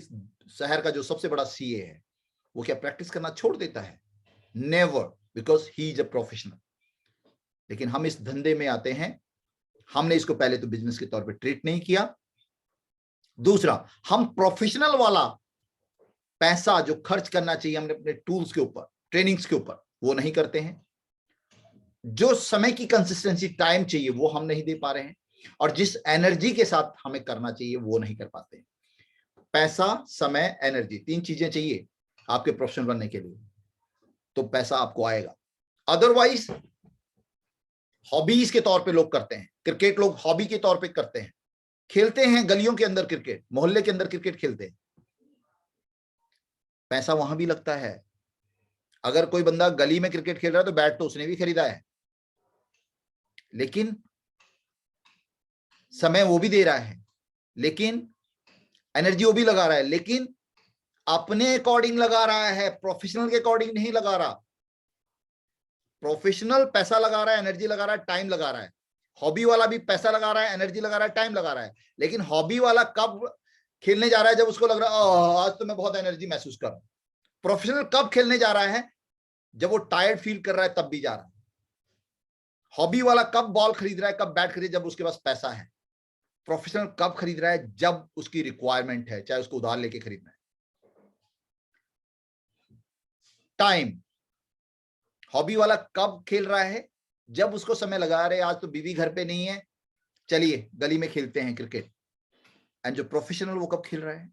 शहर का जो सबसे बड़ा सीए है वो क्या प्रैक्टिस करना छोड़ देता है? Never, because he is a professional. लेकिन हम इस धंधे में आते हैं, हमने इसको पहले तो बिजनेस के तौर पे ट्रीट नहीं किया। दूसरा, हम प्रोफेशनल वाला पैसा जो खर्च करना चाहिए हमने अपने टूल्स के ऊपर, ट्रेनिंग्स के ऊपर, वो नहीं करते हैं। जो समय की कंसिस्टेंसी, टाइम चाहिए, वो हम नहीं दे पा रहे हैं। और जिस एनर्जी के साथ हमें करना चाहिए वो नहीं कर पाते हैं। पैसा, समय, एनर्जी, 3 चीजें चाहिए आपके प्रोफेशनल बनने के लिए, तो पैसा आपको आएगा। अदरवाइज हॉबीज के तौर पे लोग करते हैं। क्रिकेट लोग हॉबी के तौर पे करते हैं, खेलते हैं गलियों के अंदर क्रिकेट, मोहल्ले के अंदर क्रिकेट खेलते हैं, पैसा वहां भी लगता है। अगर कोई बंदा गली में क्रिकेट खेल रहा है तो बैट तो उसने भी खरीदा है, लेकिन समय वो भी दे रहा है, लेकिन एनर्जी वो भी लगा रहा है, लेकिन अपने अकॉर्डिंग लगा रहा है, प्रोफेशनल के अकॉर्डिंग नहीं लगा रहा। प्रोफेशनल पैसा लगा रहा है, एनर्जी लगा रहा है, टाइम लगा रहा है। हॉबी वाला भी पैसा लगा रहा है, एनर्जी लगा रहा है, टाइम लगा रहा है, लेकिन हॉबी वाला कब खेलने जा रहा है? जब उसको लग रहा है आज तो मैं बहुत एनर्जी महसूस कर रहा हूं। प्रोफेशनल कब खेलने जा रहा है? जब वो टायर्ड फील कर रहा है तब भी जा रहा है। हॉबी वाला कब बॉल खरीद रहा है, कब बैट खरीद, जब उसके पास पैसा है। प्रोफेशनल कब खरीद रहा है? जब उसकी रिक्वायरमेंट है, चाहे उसको उधार लेके खरीदना है। टाइम, हॉबी वाला कब खेल रहा है? जब उसको समय लगा रहे, आज तो बीवी घर पे नहीं है, चलिए गली में खेलते हैं क्रिकेट। एंड जो प्रोफेशनल वो कब खेल रहा है?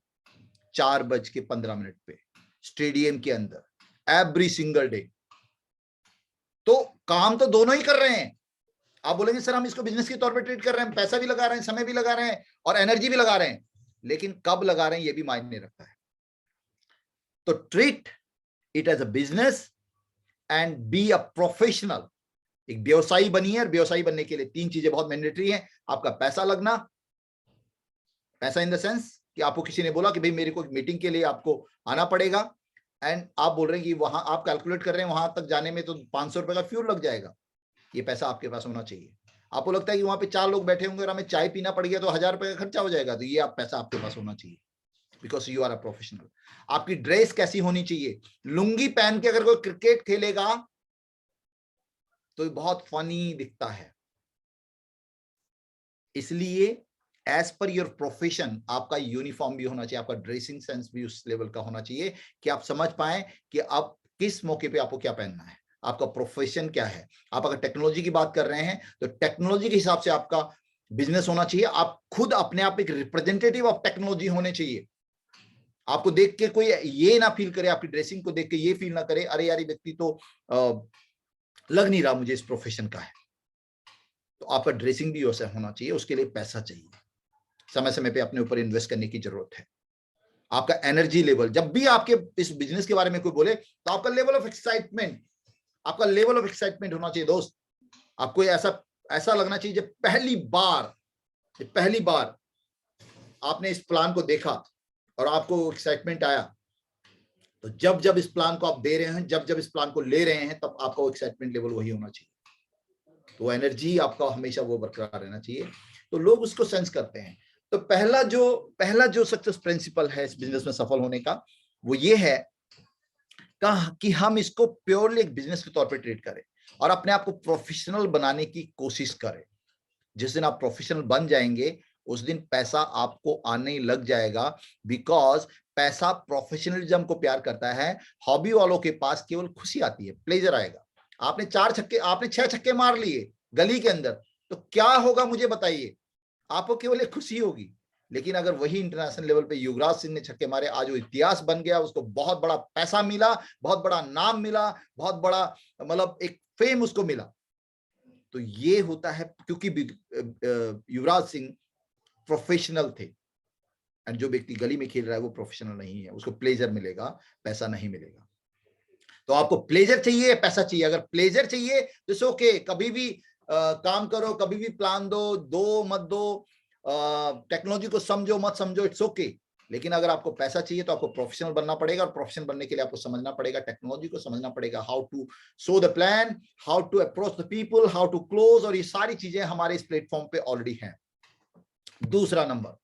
4:15 पे स्टेडियम के अंदर एवरी सिंगल डे। तो काम तो दोनों ही कर रहे हैं। आप बोलेंगे सर हम इसको बिजनेस के तौर पे ट्रीट कर रहे हैं, पैसा भी लगा रहे हैं, समय भी लगा रहे हैं और एनर्जी भी लगा रहे हैं, लेकिन कब लगा रहे हैं ये भी मायने रखता है। तो treat it as a business and be a professional. एक व्यवसायी बनिए, और व्यवसायी बनने के लिए 3 चीजें बहुत मैंडेटरी हैं। आपका पैसा लगना, पैसा इन द सेंस कि आपको किसी ने बोला कि भाई मेरे को मीटिंग के लिए आपको आना पड़ेगा, एंड आप बोल रहे हैं कि वहां आप कैलकुलेट कर रहे हैं वहां तक जाने में तो 500 रुपए का फ्यूल लग जाएगा। ये पैसा आपके पास होना चाहिए। आपको लगता है कि वहां पे 4 लोग बैठे होंगे और हमें चाय पीना पड़ गया तो 1000 रुपए का खर्चा हो जाएगा, तो ये आप पैसा आपके पास होना चाहिए, because you are a professional. आपकी ड्रेस कैसी होनी चाहिए? लुंगी पहन के अगर कोई क्रिकेट खेलेगा तो बहुत फनी दिखता है। इसलिए एज पर योर प्रोफेशन आपका यूनिफॉर्म भी होना चाहिए, आपका ड्रेसिंग सेंस भी उस लेवल का होना चाहिए कि आप समझ पाए कि आप किस मौके पे आपको क्या पहनना है, आपका प्रोफेशन क्या है। आप अगर टेक्नोलॉजी की बात कर रहे हैं तो टेक्नोलॉजी के हिसाब से आपका बिजनेस होना चाहिए। आप खुद अपने आप एक रिप्रेजेंटेटिव ऑफ टेक्नोलॉजी होने चाहिए। आपको देख के कोई ये ना फील करे, आपकी ड्रेसिंग को देख के ये फील ना करे अरे यार ये व्यक्ति तो लग नहीं रहा मुझे इस प्रोफेशन का है। तो आपका ड्रेसिंग भी वैसा होना चाहिए, उसके लिए पैसा चाहिए, समय समय पे अपने ऊपर इन्वेस्ट करने की जरूरत है। आपका एनर्जी लेवल, जब भी आपके इस बिजनेस के बारे में कोई बोले तो आपका लेवल ऑफ एक्साइटमेंट, आपका लेवल ऑफ एक्साइटमेंट होना चाहिए दोस्त। आपको ऐसा ऐसा लगना चाहिए जब पहली बार आपने इस प्लान को देखा और आपको एक्साइटमेंट आया, तो जब जब इस प्लान को आप दे रहे हैं, जब जब इस प्लान को ले रहे हैं, तब आपका एक्साइटमेंट लेवल वही होना चाहिए। तो एनर्जी आपका हमेशा वो बरकरार रहना चाहिए, तो लोग उसको सेंस करते हैं। तो पहला जो सक्सेस प्रिंसिपल है इस बिजनेस में सफल होने का, वो ये है कि हम इसको प्योरली एक बिजनेस के तौर पे ट्रीट करें और अपने आप को प्रोफेशनल बनाने की कोशिश करें। जिस दिन आप प्रोफेशनल बन जाएंगे उस दिन पैसा आपको आने लग जाएगा, बिकॉज पैसा प्रोफेशनलिज्म को प्यार करता है। हॉबी वालों के पास केवल खुशी आती है, प्लेजर आएगा। आपने 6 छक्के मार लिए गली के अंदर, तो क्या होगा मुझे बताइए? आपको केवल एक खुशी होगी। लेकिन अगर वही इंटरनेशनल लेवल पे युवराज सिंह ने छक्के मारे, आज वो इतिहास बन गया, उसको बहुत बड़ा पैसा मिला, बहुत बड़ा नाम मिला, बहुत बड़ा मतलब एक फेम उसको मिला। तो ये होता है क्योंकि युवराज सिंह प्रोफेशनल थे। एंड जो व्यक्ति गली में खेल रहा है वो प्रोफेशनल नहीं है, उसको प्लेजर मिलेगा, पैसा नहीं मिलेगा। तो आपको प्लेजर चाहिए, पैसा चाहिए। अगर प्लेजर चाहिए तो इट्स ओके, कभी भी काम करो, कभी भी प्लान दो मत दो, टेक्नोलॉजी को समझो मत समझो, इट्स ओके। लेकिन अगर आपको पैसा चाहिए तो आपको प्रोफेशनल बनना पड़ेगा, और प्रोफेशनल बनने के लिए आपको समझना पड़ेगा, टेक्नोलॉजी को समझना पड़ेगा, how to show the plan, how to approach the people, how to close, और ये सारी चीजें हमारे इस प्लेटफॉर्म पे ऑलरेडी हैं। दूसरा number,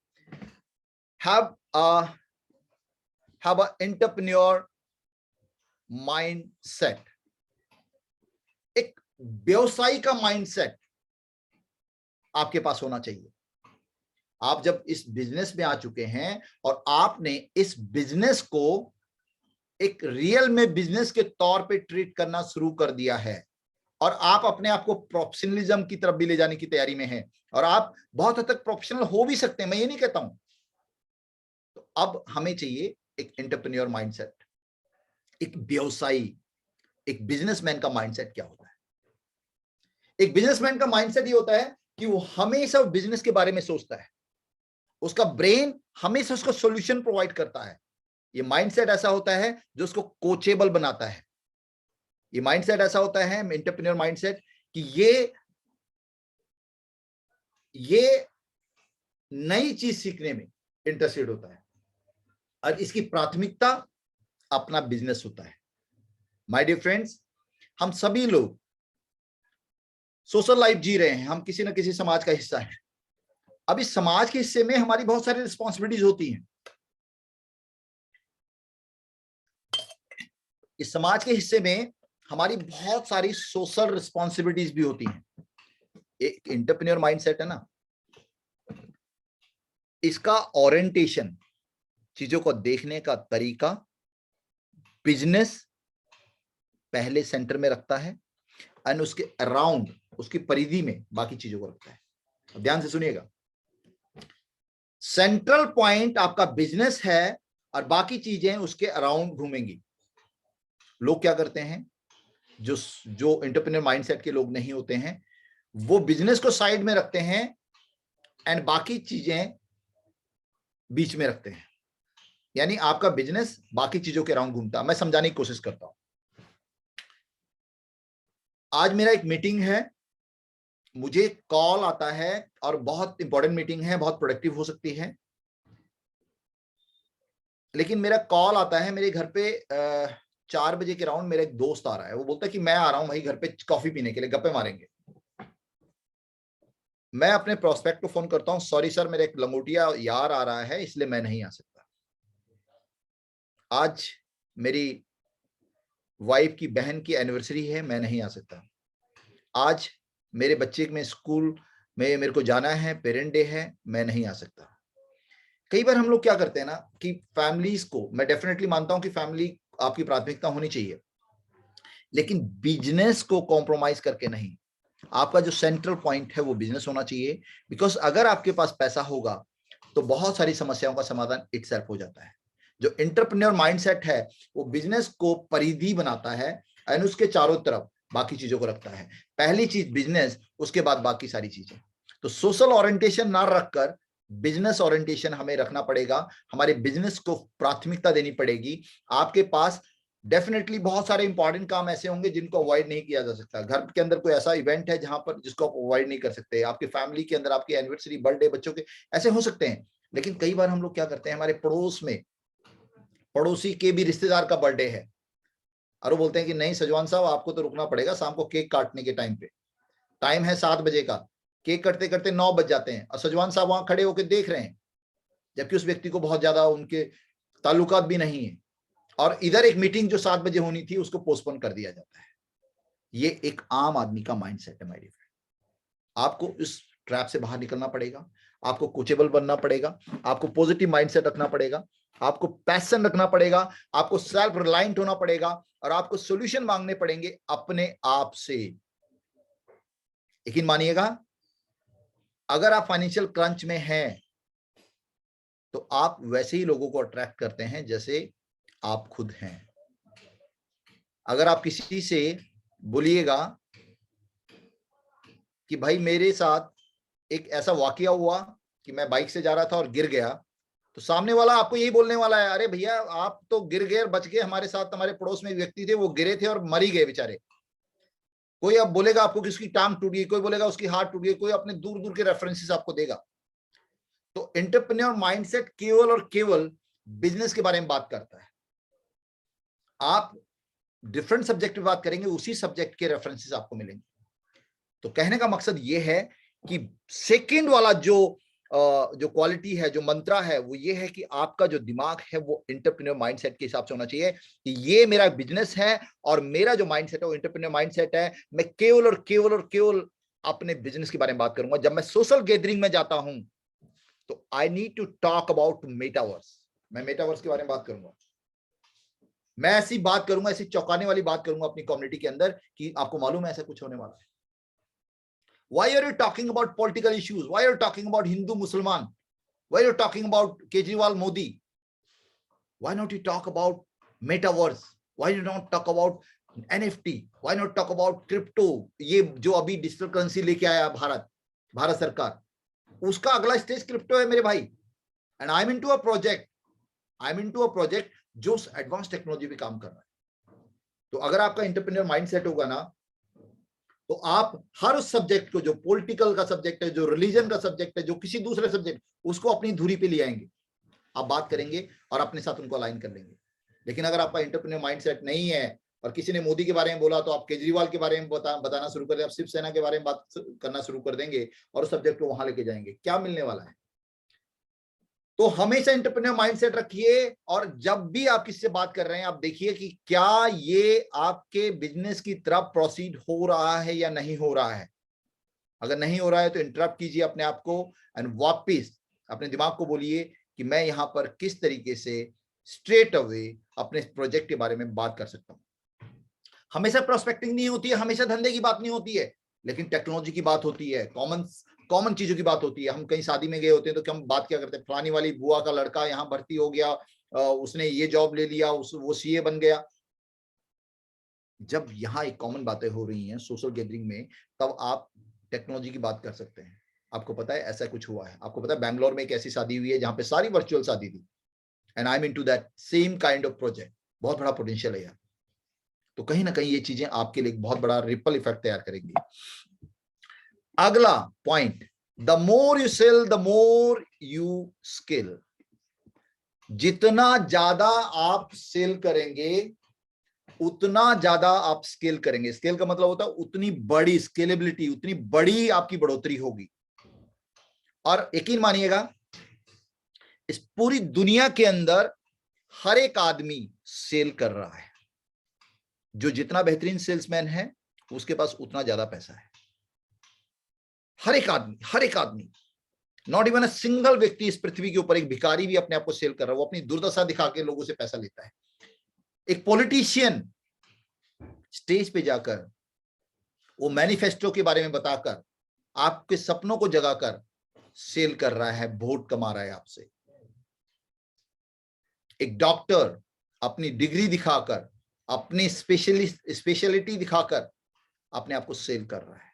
have a entrepreneur mindset। एक व्यवसायी का माइंडसेट आपके पास होना चाहिए। आप जब इस बिजनेस में आ चुके हैं और आपने इस बिजनेस को एक रियल में बिजनेस के तौर पे ट्रीट करना शुरू कर दिया है और आप अपने आप को प्रोफेशनलिज्म की तरफ भी ले जाने की तैयारी में हैं और आप बहुत हद तक प्रोफेशनल हो भी सकते हैं, मैं ये नहीं कहता हूं। तो अब हमें चाहिए एक एंटरप्रेन्योर माइंडसेट, एक व्यवसायी, एक बिजनेसमैन का माइंडसेट क्या होता है। एक बिजनेसमैन का माइंडसेट ये होता है कि वो हमेशा बिजनेस के बारे में सोचता है, उसका ब्रेन हमेशा उसको सॉल्यूशन प्रोवाइड करता है। ये माइंडसेट ऐसा होता है जो उसको कोचेबल बनाता है। ये माइंडसेट ऐसा होता है एंटरप्रेन्योर माइंडसेट कि ये नई चीज सीखने में इंटरेस्टेड होता है और इसकी प्राथमिकता अपना बिजनेस होता है। माय डियर फ्रेंड्स, हम सभी लोग सोशल लाइफ जी रहे हैं, हम किसी ना किसी समाज का हिस्सा है। अब इस समाज के हिस्से में हमारी बहुत सारी रिस्पॉन्सिबिलिटीज होती हैं। इस समाज के हिस्से में हमारी बहुत सारी सोशल रिस्पॉन्सिबिलिटीज भी होती हैं। एक एंटरप्रेन्योर माइंडसेट है ना, इसका ओरिएंटेशन, चीजों को देखने का तरीका बिजनेस पहले सेंटर में रखता है एंड उसके अराउंड, उसकी परिधि में बाकी चीजों को रखता है। अब ध्यान से सुनिएगा, सेंट्रल पॉइंट आपका बिजनेस है और बाकी चीजें उसके अराउंड घूमेंगी। लोग क्या करते हैं, जो एंटरप्रेन्योर माइंडसेट के लोग नहीं होते हैं, वो बिजनेस को साइड में रखते हैं एंड बाकी चीजें बीच में रखते हैं। यानी आपका बिजनेस बाकी चीजों के अराउंड घूमता है। मैं समझाने की कोशिश करता हूं। आज मेरा एक मीटिंग है, मुझे कॉल आता है और बहुत इंपॉर्टेंट मीटिंग है, बहुत प्रोडक्टिव हो सकती है, लेकिन मेरा कॉल आता है मेरे घर पे 4 बजे के राउंड। मेरा एक दोस्त आ रहा है, वो बोलता है कि मैं आ रहा हूं भाई घर पे कॉफी पीने के लिए, गप्पे मारेंगे। मैं अपने प्रोस्पेक्ट को फोन करता हूं, सॉरी सर मेरा एक लंगोटिया यार आ रहा है इसलिए मैं नहीं आ सकता। आज मेरी वाइफ की बहन की एनिवर्सरी है, मैं नहीं आ सकता। आज मेरे बच्चे में स्कूल में मेरे को जाना है, पेरेंट डे है, मैं नहीं आ सकता। कई बार हम लोग क्या करते हैं ना कि फैमिलीज को, मैं डेफिनेटली मानता हूं कि फैमिली आपकी प्राथमिकता होनी चाहिए, लेकिन बिजनेस को कॉम्प्रोमाइज करके नहीं। आपका जो सेंट्रल पॉइंट है वो बिजनेस होना चाहिए, बिकॉज अगर आपके पास पैसा होगा तो बहुत सारी समस्याओं का समाधान इटसेल्फ हो जाता है। जो एंटरप्रेन्योर माइंडसेट है वो बिजनेस को परिधि बनाता है एंड उसके चारों तरफ बाकी चीजों को रखता है। पहली चीज बिजनेस, उसके बाद बाकी सारी चीजें। तो सोशल ओरिएंटेशन ना रखकर बिजनेस ओरिएंटेशन हमें रखना पड़ेगा। हमारे बिजनेस को प्राथमिकता देनी पड़ेगी। आपके पास डेफिनेटली बहुत सारे इंपॉर्टेंट काम ऐसे होंगे जिनको अवॉइड नहीं किया जा सकता। घर के अंदर कोई ऐसा इवेंट है जहां पर जिसको आप अवॉइड नहीं कर सकते। आपकी फैमिली के अंदर आपकी एनिवर्सरी, बर्थडे, बच्चों के ऐसे हो सकते हैं। लेकिन कई बार हम लोग क्या करते हैं, हमारे पड़ोस में पड़ोसी के भी रिश्तेदार का बर्थडे है और वो बोलते हैं कि नहीं सजवान साहब आपको तो रुकना पड़ेगा, शाम को केक काटने के टाइम पे, टाइम है 7 बजे का, केक कटते करते 9 बज जाते हैं और सजवान साहब वहां खड़े होकर देख रहे हैं, जबकि उस व्यक्ति को बहुत ज्यादा उनके ताल्लुकात भी नहीं है और इधर एक मीटिंग जो 7 बजे होनी थी उसको पोस्टपोन कर दिया जाता है। ये एक आम आदमी का माइंडसेट है माय डियर फ्रेंड। आपको इस ट्रैप से बाहर निकलना पड़ेगा, आपको कोचेबल बनना पड़ेगा, आपको पॉजिटिव माइंडसेट रखना पड़ेगा, आपको पैशन रखना पड़ेगा, आपको सेल्फ रिलायंट होना पड़ेगा और आपको सॉल्यूशन मांगने पड़ेंगे अपने आप से। यकीन मानिएगा, अगर आप फाइनेंशियल क्रंच में हैं तो आप वैसे ही लोगों को अट्रैक्ट करते हैं जैसे आप खुद हैं। अगर आप किसी से बोलिएगा कि भाई मेरे साथ एक ऐसा वाकया हुआ कि मैं बाइक से जा रहा था और गिर गया, तो सामने वाला आपको यही बोलने वाला है, अरे भैया आप तो गिर गए, बच गए, हमारे साथ हमारे पड़ोस में व्यक्ति थे वो गिरे थे और मर ही गए बेचारे। कोई अब बोलेगा आपको कि उसकी टांग टूट गई, कोई बोलेगा उसकी हाथ टूट गई, कोई अपने दूर दूर के रेफरेंसेस आपको देगा। तो एंटरप्रेन्योर माइंडसेट केवल और केवल बिजनेस के बारे में बात करता है। आप डिफरेंट सब्जेक्ट पे बात करेंगे, उसी सब्जेक्ट के रेफरेंसेस आपको मिलेंगे। तो कहने का मकसद ये है कि सेकंड वाला जो क्वालिटी है, जो मंत्रा है, वो ये है कि आपका जो दिमाग है वो एंटरप्रेन्योर माइंडसेट के हिसाब से होना चाहिए कि ये मेरा बिजनेस है और मेरा जो माइंडसेट है वो एंटरप्रेन्योर माइंडसेट है। मैं केवल और केवल और केवल अपने बिजनेस के बारे में बात करूंगा। जब मैं सोशल गैदरिंग में जाता हूं तो I need to talk about metaverse. मैं मेटावर्स के बारे में बात करूंगा। मैं ऐसी बात करूंगा, ऐसी चौंकाने वाली बात करूंगा अपनी कम्युनिटी के अंदर कि आपको मालूम है ऐसा कुछ होने वाला है। Why are you talking about political issues? Why are you talking about Hindu Musliman? Why are you talking about Kejriwal Modi? Why not you talk about metaverse? Why you not talk about NFT? Why not talk about crypto? ये जो अभी डिजिटल करेंसी लेके आया भारत सरकार, उसका अगला स्टेज क्रिप्टो है मेरे भाई। And I am into a project जो एडवांस टेक्नोलॉजी पे काम कर रहा है। तो अगर आपका एंटरप्रेन्योर माइंडसेट होगा ना, तो आप हर उस सब्जेक्ट को, जो पॉलिटिकल का सब्जेक्ट है, जो रिलीजन का सब्जेक्ट है, जो किसी दूसरे सब्जेक्ट, उसको अपनी धुरी पे ले आएंगे, आप बात करेंगे और अपने साथ उनको अलाइन कर लेंगे। लेकिन अगर आपका एंटरप्रेन्योर माइंडसेट नहीं है और किसी ने मोदी के बारे में बोला तो आप केजरीवाल के बारे में बताना शुरू कर देंगे, आप शिवसेना के बारे में बात करना शुरू कर देंगे और उस सब्जेक्ट को वहां लेके जाएंगे, क्या मिलने वाला है? तो हमेशा एंटरप्रेन्योर माइंडसेट रखिए, और जब भी आप किसी से बात कर रहे हैं आप देखिए कि क्या ये आपके बिजनेस की तरफ प्रोसीड हो रहा है या नहीं हो रहा है। अगर नहीं हो रहा है तो इंटरप्ट कीजिए अपने आप को एंड वापिस अपने दिमाग को बोलिए कि मैं यहां पर किस तरीके से स्ट्रेट अवे अपने प्रोजेक्ट के बारे में बात कर सकता हूं। हमेशा प्रोस्पेक्टिंग नहीं होती है, हमेशा धंधे की बात नहीं होती है, लेकिन टेक्नोलॉजी की बात होती है, कॉमन चीजों की बात होती है। हम कहीं शादी में गए होते हैं तो हम बात क्या करते हैं, फलानी वाली बुआ का लड़का यहाँ भर्ती हो गया, उसने ये जॉब ले लिया, वो सीए बन गया। जब यहाँ एक कॉमन बातें हो रही हैं सोशल गैदरिंग में, तब आप टेक्नोलॉजी की बात कर सकते हैं। आपको पता है ऐसा कुछ हुआ है, आपको पता है बैंगलोर में एक ऐसी शादी हुई है जहां पे सारी वर्चुअल शादी थी, and I am into that same kind of project. बहुत बड़ा पोटेंशियल है यार। तो कहीं ना कहीं ये चीजें आपके लिए बहुत बड़ा रिपल इफेक्ट तैयार करेंगी। अगला point, the more you sell the more you skill. जितना ज्यादा आप सेल करेंगे उतना ज्यादा आप स्केल करेंगे। स्केल का मतलब होता है उतनी बड़ी स्केलेबिलिटी, उतनी बड़ी आपकी बढ़ोतरी होगी। और यकीन मानिएगा इस पूरी दुनिया के अंदर हर एक आदमी सेल कर रहा है। जो जितना बेहतरीन सेल्समैन है उसके पास उतना ज्यादा पैसा है। हर एक आदमी, नॉट इवन अ सिंगल व्यक्ति इस पृथ्वी के ऊपर, एक भिखारी भी अपने आप को सेल कर रहा है। वो अपनी दुर्दशा दिखा के लोगों से पैसा लेता है। एक पॉलिटिशियन स्टेज पे जाकर वो मैनिफेस्टो के बारे में बताकर आपके सपनों को जगाकर सेल कर रहा है, वोट कमा रहा है आपसे। एक डॉक्टर अपनी डिग्री दिखाकर, अपनी स्पेशलिटी दिखाकर अपने आप को सेल कर रहा है।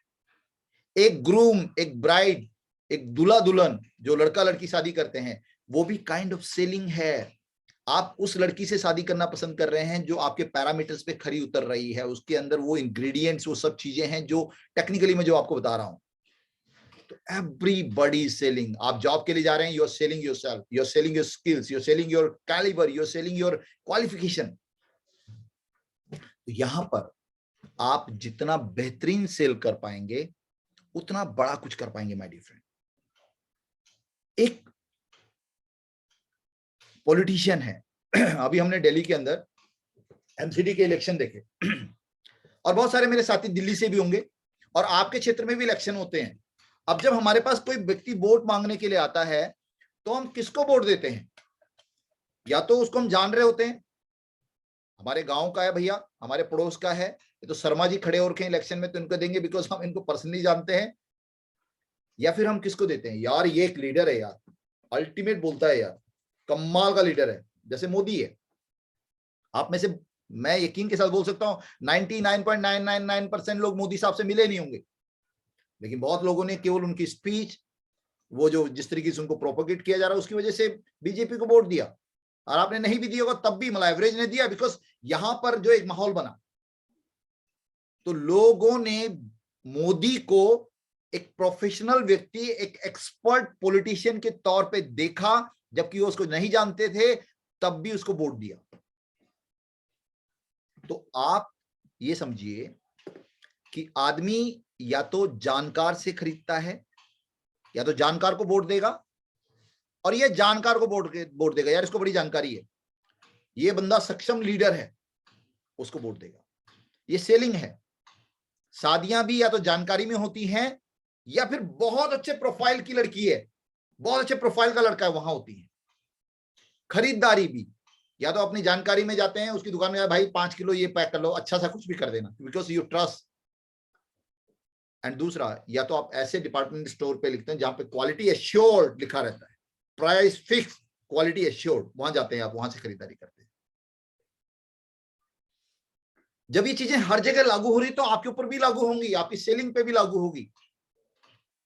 एक ग्रूम, एक ब्राइड, एक दूल्हा दुल्हन जो लड़का लड़की शादी करते हैं, वो भी काइंड ऑफ सेलिंग है। आप उस लड़की से शादी करना पसंद कर रहे हैं जो आपके पैरामीटर्स पे खरी उतर रही है, उसके अंदर वो इंग्रेडिएंट्स, वो सब चीजें हैं जो टेक्निकली मैं जो आपको बता रहा हूं। तो एवरीबॉडी सेलिंग। आप जॉब के लिए जा रहे हैं, you are selling yourself, you are selling your skills, you are selling your calibre, you are selling your qualification. तो यहां पर आप जितना बेहतरीन सेल कर पाएंगे उतना बड़ा कुछ कर पाएंगे माय डियर फ्रेंड। एक पॉलिटिशियन है, अभी हमने दिल्ली के अंदर एमसीडी के इलेक्शन देखे, और बहुत सारे मेरे साथी दिल्ली से भी होंगे और आपके क्षेत्र में भी इलेक्शन होते हैं। अब जब हमारे पास कोई व्यक्ति वोट मांगने के लिए आता है तो हम किसको वोट देते हैं? या तो उसको हम जान रहे होते हैं, हमारे गांव का है भैया, हमारे पड़ोस का है, ये तो शर्मा जी खड़े हो रखे हैं इलेक्शन में तो इनको देंगे बिकॉज हम इनको पर्सनली जानते हैं। या फिर हम किसको देते हैं, यार ये एक लीडर है यार, अल्टीमेट बोलता है यार, कमाल का लीडर है, जैसे मोदी है। आप में से मैं यकीन के साथ बोल सकता हूं 99.999% लोग मोदी साहब से मिले नहीं होंगे, लेकिन बहुत लोगों ने केवल उनकी स्पीच, वो जो जिस तरीके से उनको प्रोपोगेट किया जा रहा है उसकी वजह से बीजेपी को वोट दिया। और आपने नहीं भी दिया होगा तब भी मतलब एवरेज ने दिया, बिकॉज यहां पर जो एक माहौल बना, तो लोगों ने मोदी को एक प्रोफेशनल व्यक्ति, एक एक्सपर्ट पॉलिटिशियन के तौर पे देखा, जबकि वो उसको नहीं जानते थे, तब भी उसको वोट दिया। तो आप ये समझिए कि आदमी या तो जानकार से खरीदता है, या तो जानकार को वोट देगा, और ये जानकार को वोट देगा, यार इसको बड़ी जानकारी है, ये बंदा सक्षम लीडर है, उसको वोट देगा। ये सेलिंग है। शादियां भी या तो जानकारी में होती हैं, या फिर बहुत अच्छे प्रोफाइल की लड़की है, बहुत अच्छे प्रोफाइल का लड़का है, वहां होती है। खरीदारी भी या तो अपनी जानकारी में जाते हैं, उसकी दुकान में भाई 5 किलो ये पैक कर लो, अच्छा सा कुछ भी कर देना, बिकॉज यू ट्रस्ट। एंड दूसरा, या तो आप ऐसे डिपार्टमेंट स्टोर पे लिखते हैं जहां पे क्वालिटी एश्योर्ड लिखा रहता है, प्राइस फिक्स, क्वालिटी एश्योर्ड, वहां जाते हैं आप, वहां से खरीदारी करते हैं। जब ये चीजें हर जगह लागू हो रही तो आपके ऊपर भी लागू होंगी, आपकी सेलिंग पे भी लागू होगी।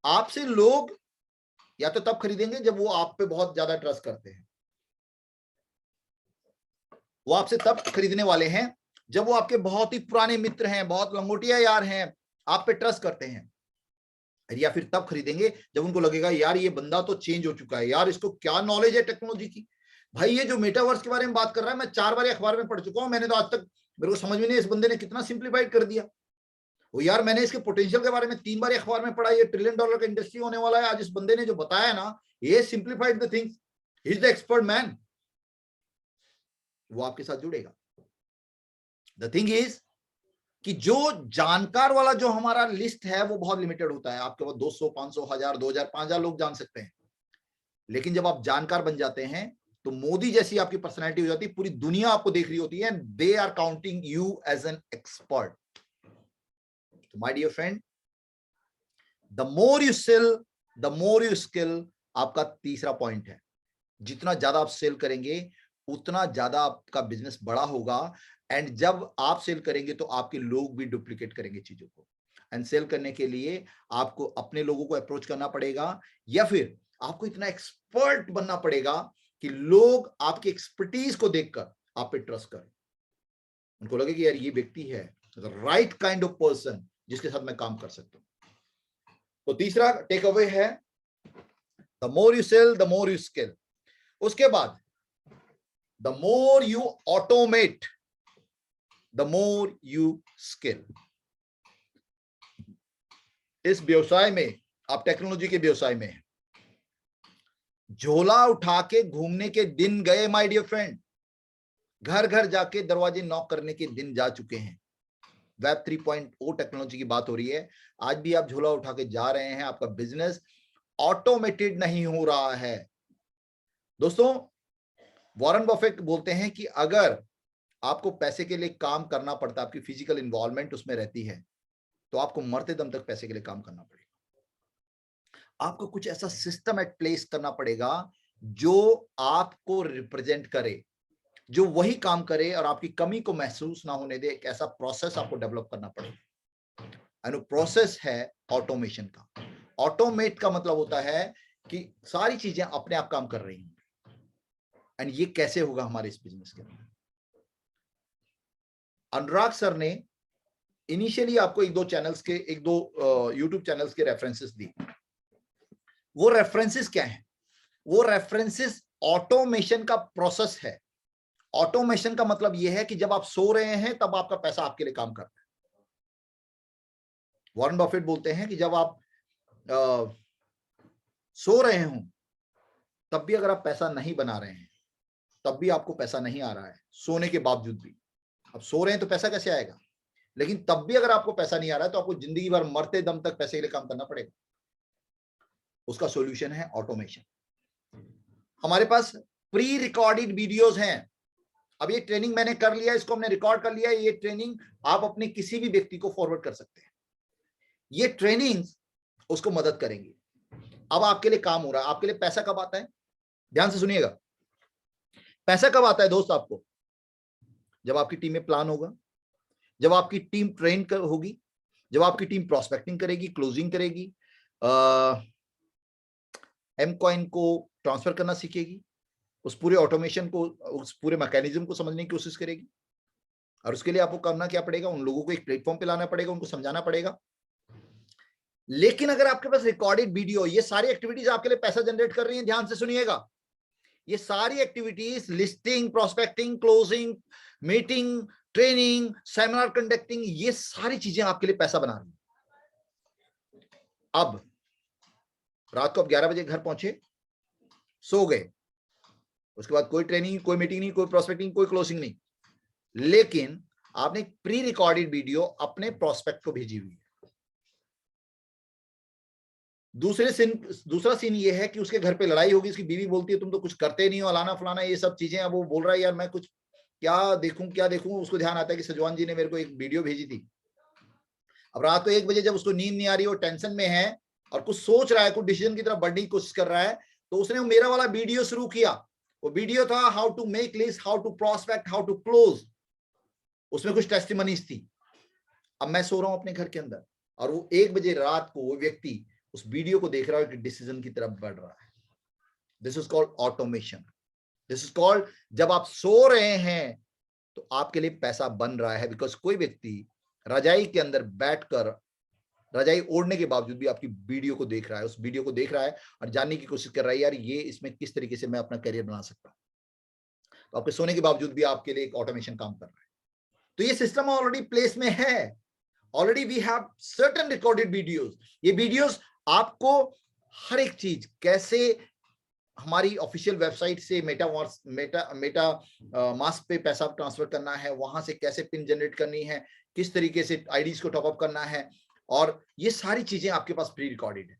आपसे लोग या तो तब खरीदेंगे जब वो आप पे बहुत ज्यादा ट्रस्ट करते हैं, वो आपसे तब खरीदने वाले हैं जब वो आपके बहुत ही पुराने मित्र हैं, बहुत लंगोटिया यार हैं, आप पे ट्रस्ट करते हैं। या फिर तब खरीदेंगे जब उनको लगेगा यार ये बंदा तो चेंज हो चुका है, यार इसको क्या नॉलेज है टेक्नोलॉजी की। भाई ये जो मेटावर्स के बारे में बात कर रहा है, मैं 4 बार अखबार में पढ़ चुका हूं, मैंने तो आज तक, मेरे को समझ में नहीं इस बंदे ने कितना सिंप्लीफाइड कर दिया। वो यार मैंने इसके पोटेंशियल के बारे में 3 बार अखबार में पढ़ा, ये $1 ट्रिलियन का इंडस्ट्री होने वाला है। आज इस बंदे ने जो बताया ना, ये simplified the things, he is the expert man. वो आपके साथ जुड़ेगा। द थिंग इज कि जो जानकार वाला जो हमारा लिस्ट है वो बहुत लिमिटेड होता है। आपके पास 200, 500, 1000, 2000, 5000 लोग जान सकते हैं। लेकिन जब आप जानकार बन जाते हैं तो मोदी जैसी आपकी पर्सनैलिटी हो जाती है, पूरी दुनिया आपको देख रही होती है, they are counting you as an expert. तो my dear friend, the more you sell the more you skill, आपका तीसरा पॉइंट है। जितना ज्यादा आप सेल करेंगे उतना ज्यादा आपका बिजनेस बड़ा होगा। एंड जब आप सेल करेंगे तो आपके लोग भी डुप्लीकेट करेंगे चीजों को। एंड सेल करने के लिए आपको अपने लोगों को अप्रोच करना पड़ेगा, या फिर आपको इतना एक्सपर्ट बनना पड़ेगा कि लोग आपकी एक्सपर्टीज को देखकर आप पे ट्रस्ट करें, उनको लगे कि यार ये व्यक्ति है राइट काइंड ऑफ पर्सन जिसके साथ मैं काम कर सकता हूं। तो तीसरा टेक अवे है the more you sell the more you skill. उसके बाद the more you automate the more you skill. इस व्यवसाय में, आप टेक्नोलॉजी के व्यवसाय में हैं, झोला उठा के घूमने के दिन गए माय डियर फ्रेंड। घर घर जाके दरवाजे नॉक करने के दिन जा चुके हैं। वेब 3.0 टेक्नोलॉजी की बात हो रही है। आज भी आप झोला उठा के जा रहे हैं, आपका बिजनेस ऑटोमेटेड नहीं हो रहा है। दोस्तों, वॉरेन बफेट बोलते हैं कि अगर आपको पैसे के लिए काम करना पड़ता, आपकी फिजिकल इन्वॉल्वमेंट उसमें रहती है, तो आपको मरते दम तक पैसे के लिए काम करना पड़ेगा। आपको कुछ ऐसा सिस्टम एट प्लेस करना पड़ेगा जो आपको रिप्रेजेंट करे, जो वही काम करे और आपकी कमी को महसूस ना होने दे। एक ऐसा प्रोसेस आपको डेवलप करना पड़ेगा। एंड प्रोसेस है ऑटोमेशन का। ऑटोमेट का मतलब होता है कि सारी चीजें अपने आप काम कर रही हैं। एंड ये कैसे होगा हमारे इस बिजनेस के अंदर? अनुराग सर ने इनिशियली आपको एक दो यूट्यूब चैनल्स के रेफरेंसेस दी। वो रेफरेंसेस क्या है? वो रेफरेंसेस ऑटोमेशन का प्रोसेस है। ऑटोमेशन का मतलब यह है कि जब आप सो रहे हैं तब आपका पैसा आपके लिए काम कर रहा है। वॉरेन बफेट बोलते हैं कि जब आप सो रहे हो तब भी अगर आप पैसा नहीं बना रहे हैं, तब भी आपको पैसा नहीं आ रहा है, सोने के बावजूद भी। अब सो रहे हैं तो पैसा कैसे आएगा? लेकिन तब भी अगर आपको पैसा नहीं आ रहा है तो आपको जिंदगी भर मरते दम तक पैसे के लिए काम करना पड़ेगा। उसका सॉल्यूशन है ऑटोमेशन। हमारे पास प्री रिकॉर्डेड वीडियोस हैं। अब ये ट्रेनिंग मैंने कर लिया, इसको हमने रिकॉर्ड कर लिया, ये ट्रेनिंग आप अपने किसी भी व्यक्ति को फॉरवर्ड कर सकते हैं। ये ट्रेनिंग उसको मदद करेंगी। अब आपके लिए काम हो रहा है। आपके लिए पैसा कब आता है? ध्यान से सुनिएगा। पैसा कब आता है दोस्त आपको? जब आपकी टीम में प्लान होगा, जब आपकी टीम ट्रेन होगी, जब आपकी टीम प्रोस्पेक्टिंग करेगी, क्लोजिंग करेगी, एम कॉइन को ट्रांसफर करना सीखेगी, उस पूरे ऑटोमेशन को, उस पूरे मैकेनिज्म को समझने की कोशिश करेगी। और उसके लिए आपको करना क्या पड़ेगा? उन लोगों को एक प्लेटफॉर्म पे लाना पड़ेगा, उनको समझाना पड़ेगा। लेकिन अगर आपके पास रिकॉर्डेड वीडियो, ये सारी एक्टिविटीज आपके लिए पैसा जनरेट कर रही हैं, ध्यान से सुनिएगा। ये सारी activities, listing, prospecting, closing, meeting, training, seminar conducting, ये सारी चीजें आपके लिए पैसा बना रही हैं। अब रात को आप 11 बजे घर पहुंचे, सो गए, उसके बाद कोई ट्रेनिंग, कोई मीटिंग नहीं, कोई प्रोस्पेक्टिंग, कोई क्लोजिंग नहीं, लेकिन आपने प्री रिकॉर्डेड वीडियो अपने प्रोस्पेक्ट को भेजी हुई है। दूसरा सीन ये है कि उसके घर पे लड़ाई होगी, उसकी बीवी बोलती है तुम तो कुछ करते नहीं हो, अलाना फलाना ये सब चीजें। अब वो बोल रहा है यार मैं कुछ क्या देखूं। उसको ध्यान आता है कि सजवान जी ने मेरे को एक वीडियो भेजी थी। अब रात को 1 बजे जब उसको नींद नहीं आ रही, वो टेंशन में है और कुछ सोच रहा है, कुछ डिसीजन की तरफ बढ़ने की कोशिश कर रहा है, तो उसने मेरा वाला वीडियो शुरू किया। वो वीडियो था how to make list, how to prospect, how to close. उसमें कुछ टेस्टिमनीज थी। अब मैं सो रहा हूं अपने घर के अंदर और वो 1 बजे रात को वो व्यक्ति उस वीडियो को देख रहा है कि डिसीजन की तरफ बढ़ रहा है। This is called automation. This is called, जब आप सो रहे हैं तो आपके लिए पैसा बन रहा है, बिकॉज कोई व्यक्ति रजाई के अंदर बैठकर, रजाई ओढ़ने के बावजूद भी आपकी वीडियो को देख रहा है, उस वीडियो को देख रहा है और जानने की कोशिश कर रहा है यार ये इसमें किस तरीके से मैं अपना करियर बना सकता हूं। तो आपके सोने के बावजूद भी आपके लिए एक ऑटोमेशन काम कर रहा है। तो ये सिस्टम ऑलरेडी प्लेस में है। Already we have certain recorded videos. ये वीडियोस आपको हर एक चीज, कैसे हमारी ऑफिशियल वेबसाइट से मेटा मास्क पे पैसा ट्रांसफर करना है, वहां से कैसे पिन जनरेट करनी है, किस तरीके से आईडीज को टॉपअप करना है, और ये सारी चीजें आपके पास प्री रिकॉर्डेड है।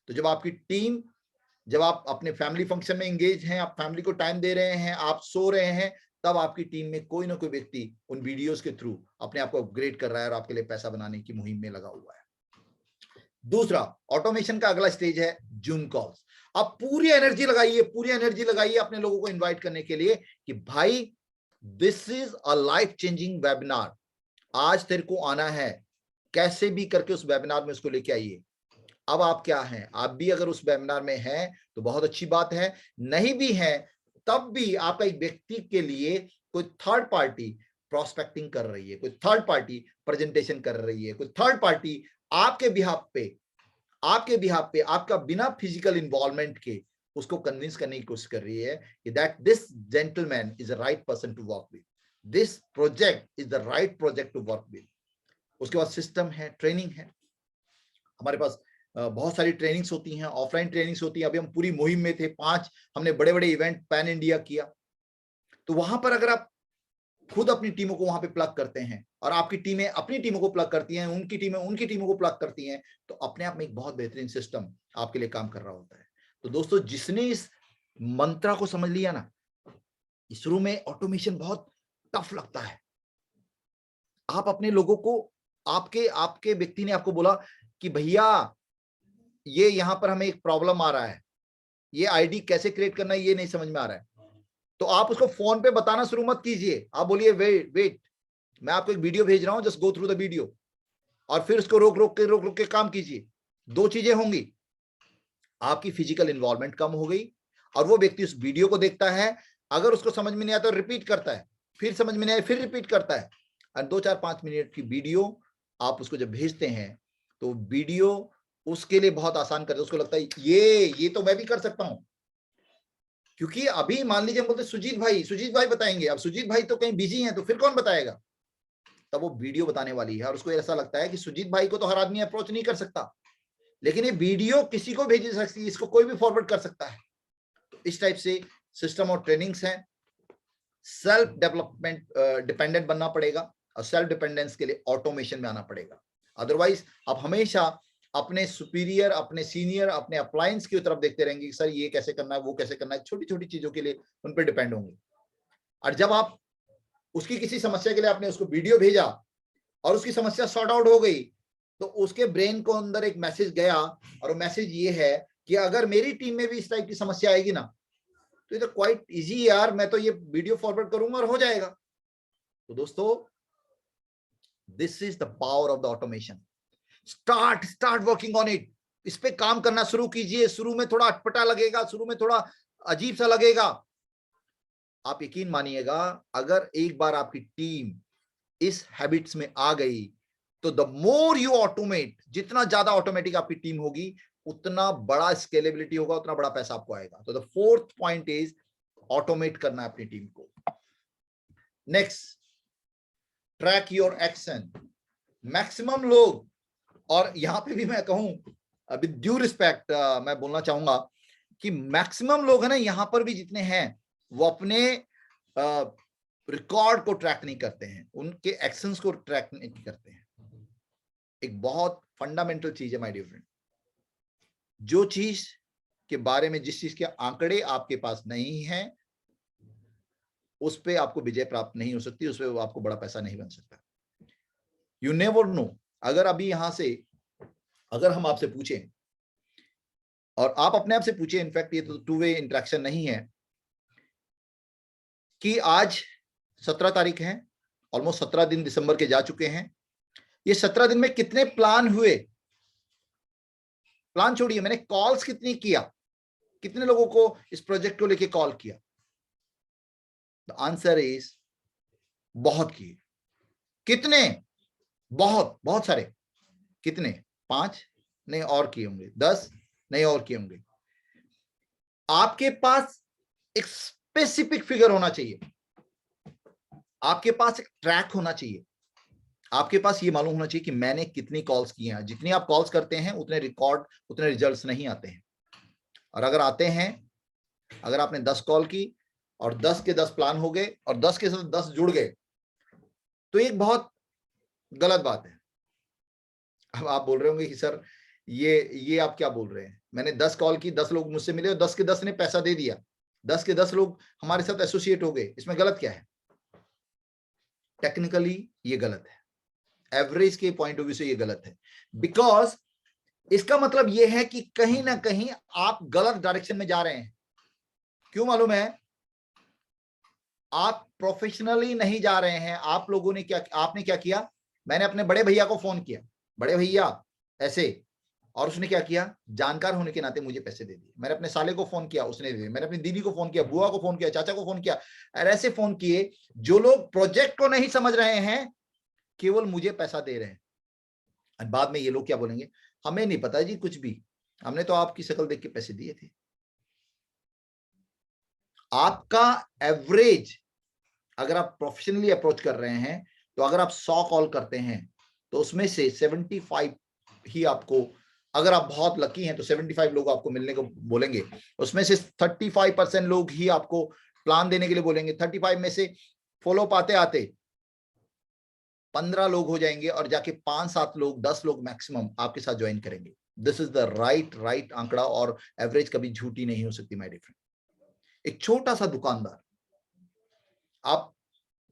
तो जब आपकी टीम, जब आप अपने फैमिली फंक्शन में एंगेज हैं, आप फैमिली को टाइम दे रहे हैं, आप सो रहे हैं, तब आपकी टीम में कोई ना कोई व्यक्ति उन वीडियोस के थ्रू अपने आप को अपग्रेड कर रहा है और आपके लिए पैसा बनाने की मुहिम में लगा हुआ है। दूसरा ऑटोमेशन का अगला स्टेज है जूम कॉल्स। अब पूरी एनर्जी लगाइए अपने लोगों को इनवाइट करने के लिए कि भाई this is a life changing webinar, आज तेरे को आना है, कैसे भी करके उस वेबिनार में उसको लेके आइए। अब आप क्या हैं, आप भी अगर उस वेबिनार में हैं तो बहुत अच्छी बात है, नहीं भी है तब भी आपका एक व्यक्ति के लिए कोई थर्ड पार्टी प्रोस्पेक्टिंग कर रही है, कोई थर्ड पार्टी प्रेजेंटेशन कर रही है, कोई थर्ड पार्टी आपके बिहाफ पे आपका बिना फिजिकल इन्वॉल्वमेंट के उसको कन्विंस करने की कोशिश कर रही है कि that this gentleman is the right person to work with, this project is the right project to work with. उसके बाद सिस्टम है, ट्रेनिंग है। हमारे पास बहुत सारी ट्रेनिंग्स होती हैं, ऑफलाइन ट्रेनिंग्स होती हैं। अभी हम पूरी मुहिम में थे, 5 हमने बड़े बड़े इवेंट पैन इंडिया किया। तो वहां पर अगर आप खुद अपनी टीमों को वहां पे प्लग करते हैं और आपकी टीमें अपनी टीमों को प्लग करती हैं, उनकी टीमें उनकी टीमों को प्लग करती हैं, तो अपने आप में एक बहुत बेहतरीन सिस्टम आपके लिए काम कर रहा होता है। तो दोस्तों, जिसने इस मंत्रा को समझ लिया ना, शुरू में ऑटोमेशन बहुत टफ लगता है। आप अपने लोगों को, आपके व्यक्ति ने आपको बोला कि भैया ये यहां पर हमें एक प्रॉब्लम आ रहा है, ये आईडी कैसे क्रिएट करना है ये नहीं समझ में आ रहा है, तो आप उसको फोन पे बताना शुरू मत कीजिए। आप बोलिए वेट मैं आपको एक वीडियो भेज रहा हूं, just go through the video, और फिर उसको रोक के काम कीजिए। 2 चीजें होंगी, आपकी फिजिकल इन्वॉल्वमेंट कम हो गई और वो व्यक्ति उस वीडियो को देखता है, अगर उसको समझ में नहीं आता तो रिपीट करता है, फिर समझ में नहीं आया फिर रिपीट करता है, और 2-4-5 मिनट की वीडियो आप उसको जब भेजते हैं तो वीडियो उसके लिए बहुत आसान कर दे। उसको लगता है ये तो मैं भी कर सकता हूं, क्योंकि अभी मान लीजिए हम बोलते सुजीत भाई बताएंगे, अब सुजीत भाई तो कहीं बिजी हैं तो फिर कौन बताएगा, तब वो वीडियो बताने वाली है। और उसको ऐसा लगता है कि सुजीत भाई को तो हर आदमी अप्रोच नहीं कर सकता, लेकिन ये वीडियो किसी को भेज सकती है, इसको कोई भी फॉरवर्ड कर सकता है। तो इस टाइप से सिस्टम और ट्रेनिंग्स हैं। सेल्फ डेवलपमेंट डिपेंडेंट बनना पड़ेगा और सेल्फ डिपेंडेंस के लिए ऑटोमेशन में आना पड़ेगा। अदरवाइज आप हमेशा अपने सुपीरियर, अपने सीनियर, अपने अप्लायंस की तरफ देखते रहेंगे कि सर ये कैसे करना है, वो कैसे करना है, छोटी छोटी चीजों के लिए उन पर डिपेंड होंगे। और जब आप उसकी किसी समस्या के लिए आपने उसको वीडियो भेजा और उसकी समस्या सॉर्ट आउट हो गई, तो उसके ब्रेन को अंदर एक मैसेज गया, और वो मैसेज ये है कि अगर मेरी टीम में भी इस टाइप की समस्या आएगी ना, तो ये तो क्वाइट इजी यार, मैं तो ये वीडियो फॉरवर्ड करूंगा और हो जाएगा। तो दोस्तों, this is the power of the automation. Start working on it. इस पे काम करना शुरू कीजिए। शुरू में थोड़ा अटपटा लगेगा, शुरू में थोड़ा अजीब सा लगेगा। आप यकीन मानिएगा, अगर एक बार आपकी टीम इस हैबिट्स में आ गई, तो द मोर यू ऑटोमेट, जितना ज्यादा ऑटोमेटिक आपकी टीम होगी, उतना बड़ा स्केलेबिलिटी होगा, उतना बड़ा पैसा आपको आएगा। तो the 4th point is automate करना है अपनी टीम को। Next, track your action. Maximum लोग, और यहां पे भी मैं कहूं विद ड्यू रिस्पेक्ट, मैं बोलना चाहूंगा कि मैक्सिमम लोग है ना यहां पर भी जितने हैं, वो अपने रिकॉर्ड को ट्रैक नहीं करते हैं, उनके एक्शंस को ट्रैक नहीं करते हैं। एक बहुत फंडामेंटल चीज है माय डियर फ्रेंड। जो चीज के बारे में, जिस चीज के आंकड़े आपके पास नहीं है, उस पे आपको विजय प्राप्त नहीं हो सकती, उस पे आपको बड़ा पैसा नहीं बन सकता। You never know. अगर अभी यहां से अगर हम आपसे पूछें, और आप अपने आप से पूछे, इनफैक्ट ये तो टू वे इंटरेक्शन नहीं है, कि आज 17 तारीख है, ऑलमोस्ट 17 दिन दिसंबर के जा चुके हैं। ये 17 दिन में कितने प्लान हुए? प्लान छोड़िए, मैंने कॉल्स कितनी किया, कितने लोगों को इस प्रोजेक्ट को लेके कॉल किया? द आंसर इज बहुत किए। कितने? बहुत, बहुत सारे। कितने? 5 नहीं और किए होंगे, 10 नहीं और किए होंगे। आपके पास एक स्पेसिफिक फिगर होना चाहिए, आपके पास एक ट्रैक होना चाहिए, आपके पास ये मालूम होना चाहिए कि मैंने कितनी कॉल्स की हैं। जितनी आप कॉल्स करते हैं उतने रिकॉर्ड, उतने रिजल्ट्स नहीं आते हैं। और अगर आते हैं, अगर आपने 10 कॉल की और 10 के 10 प्लान हो गए और 10 के साथ 10 जुड़ गए, तो एक बहुत गलत बात है। अब आप बोल रहे होंगे कि सर ये आप क्या बोल रहे हैं? मैंने 10 कॉल की, 10 लोग मुझसे मिले और 10 के 10 ने पैसा दे दिया, 10 के 10 लोग हमारे साथ एसोसिएट हो गए, इसमें गलत क्या है? टेक्निकली ये गलत है, एवरेज के पॉइंट ऑफ व्यू से ये गलत है, बिकॉज इसका मतलब ये है कि कहीं ना कहीं आप गलत डायरेक्शन में जा रहे हैं। क्यों मालूम है? आप प्रोफेशनली नहीं जा रहे हैं। आप लोगों ने क्या, आपने क्या किया? मैंने अपने बड़े भैया को फोन किया, बड़े भैया ऐसे, और उसने क्या किया? जानकार होने के नाते मुझे पैसे दे दिए। मैंने अपने साले को फोन किया, उसने दे दिए। मैंने अपनी दीदी को फोन किया, बुआ को फोन किया, चाचा को फोन किया, और ऐसे फोन किए जो लोग प्रोजेक्ट को नहीं समझ रहे हैं, केवल मुझे पैसा दे रहे हैं। और बाद में ये लोग क्या बोलेंगे? हमें नहीं पता जी कुछ भी, हमने तो आपकी शक्ल देख के पैसे दिए थे। आपका एवरेज, अगर आप प्रोफेशनली अप्रोच कर रहे हैं, तो अगर आप 100 कॉल करते हैं तो उसमें से 75 ही आपको, अगर आप बहुत लकी हैं तो 75 लोग आपको मिलने को बोलेंगे, उसमें से 35% लोग ही आपको प्लान देने के लिए बोलेंगे। 35 में से फॉलो आते आते 15 लोग हो जाएंगे, और जाके 5-7 लोग, 10 लोग मैक्सिमम आपके साथ ज्वाइन करेंगे। दिस इज द राइट आंकड़ा, और एवरेज कभी झूठी नहीं हो सकती माय डियर फ्रेंड। एक छोटा सा दुकानदार, आप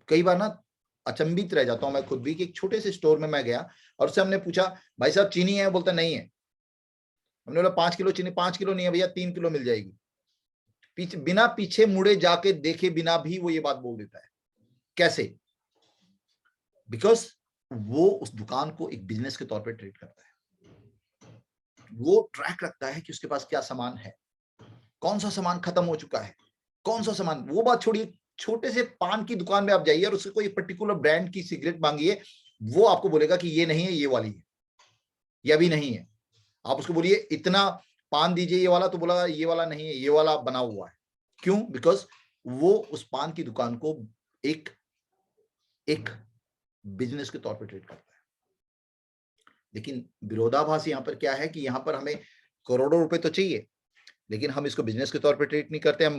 कई बार ना अचंभित रह जाता हूं मैं खुद भी, कि एक छोटे से स्टोर में मैं गया और उससे हमने पूछा, भाई साहब चीनी है? बोलता नहीं है। हमने बोला 5 किलो चीनी? 5 किलो नहीं है भैया, 3 किलो मिल जाएगी। बिना पीछे मुड़े जाके देखे बिना भी वो ये बात बोल देता है। कैसे? बिकॉज वो उस दुकान को एक बिजनेस के तौर पे ट्रीट करता है। वो ट्रैक रखता है कि उसके पास क्या सामान है, कौन सा सामान खत्म हो चुका है, कौन सा सामान। वो बात छोड़िए, छोटे से पान की दुकान में आप जाइए और उससे कोई पर्टिकुलर ब्रांड की सिगरेट मांगिए, वो आपको बोलेगा कि ये नहीं है, ये वाली है, ये अभी नहीं है। आप उसको बोलिए इतना पान दीजिए ये वाला, तो बोला ये वाला नहीं है, ये वाला बना हुआ है। क्यों? बिकॉज वो उस पान की दुकान को एक बिजनेस के तौर पर ट्रीट करता है। लेकिन विरोधाभास यहां पर क्या है कि यहां पर हमें करोड़ों रुपए तो चाहिए, लेकिन हम इसको बिजनेस के तौर पे ट्रीट नहीं करते। हम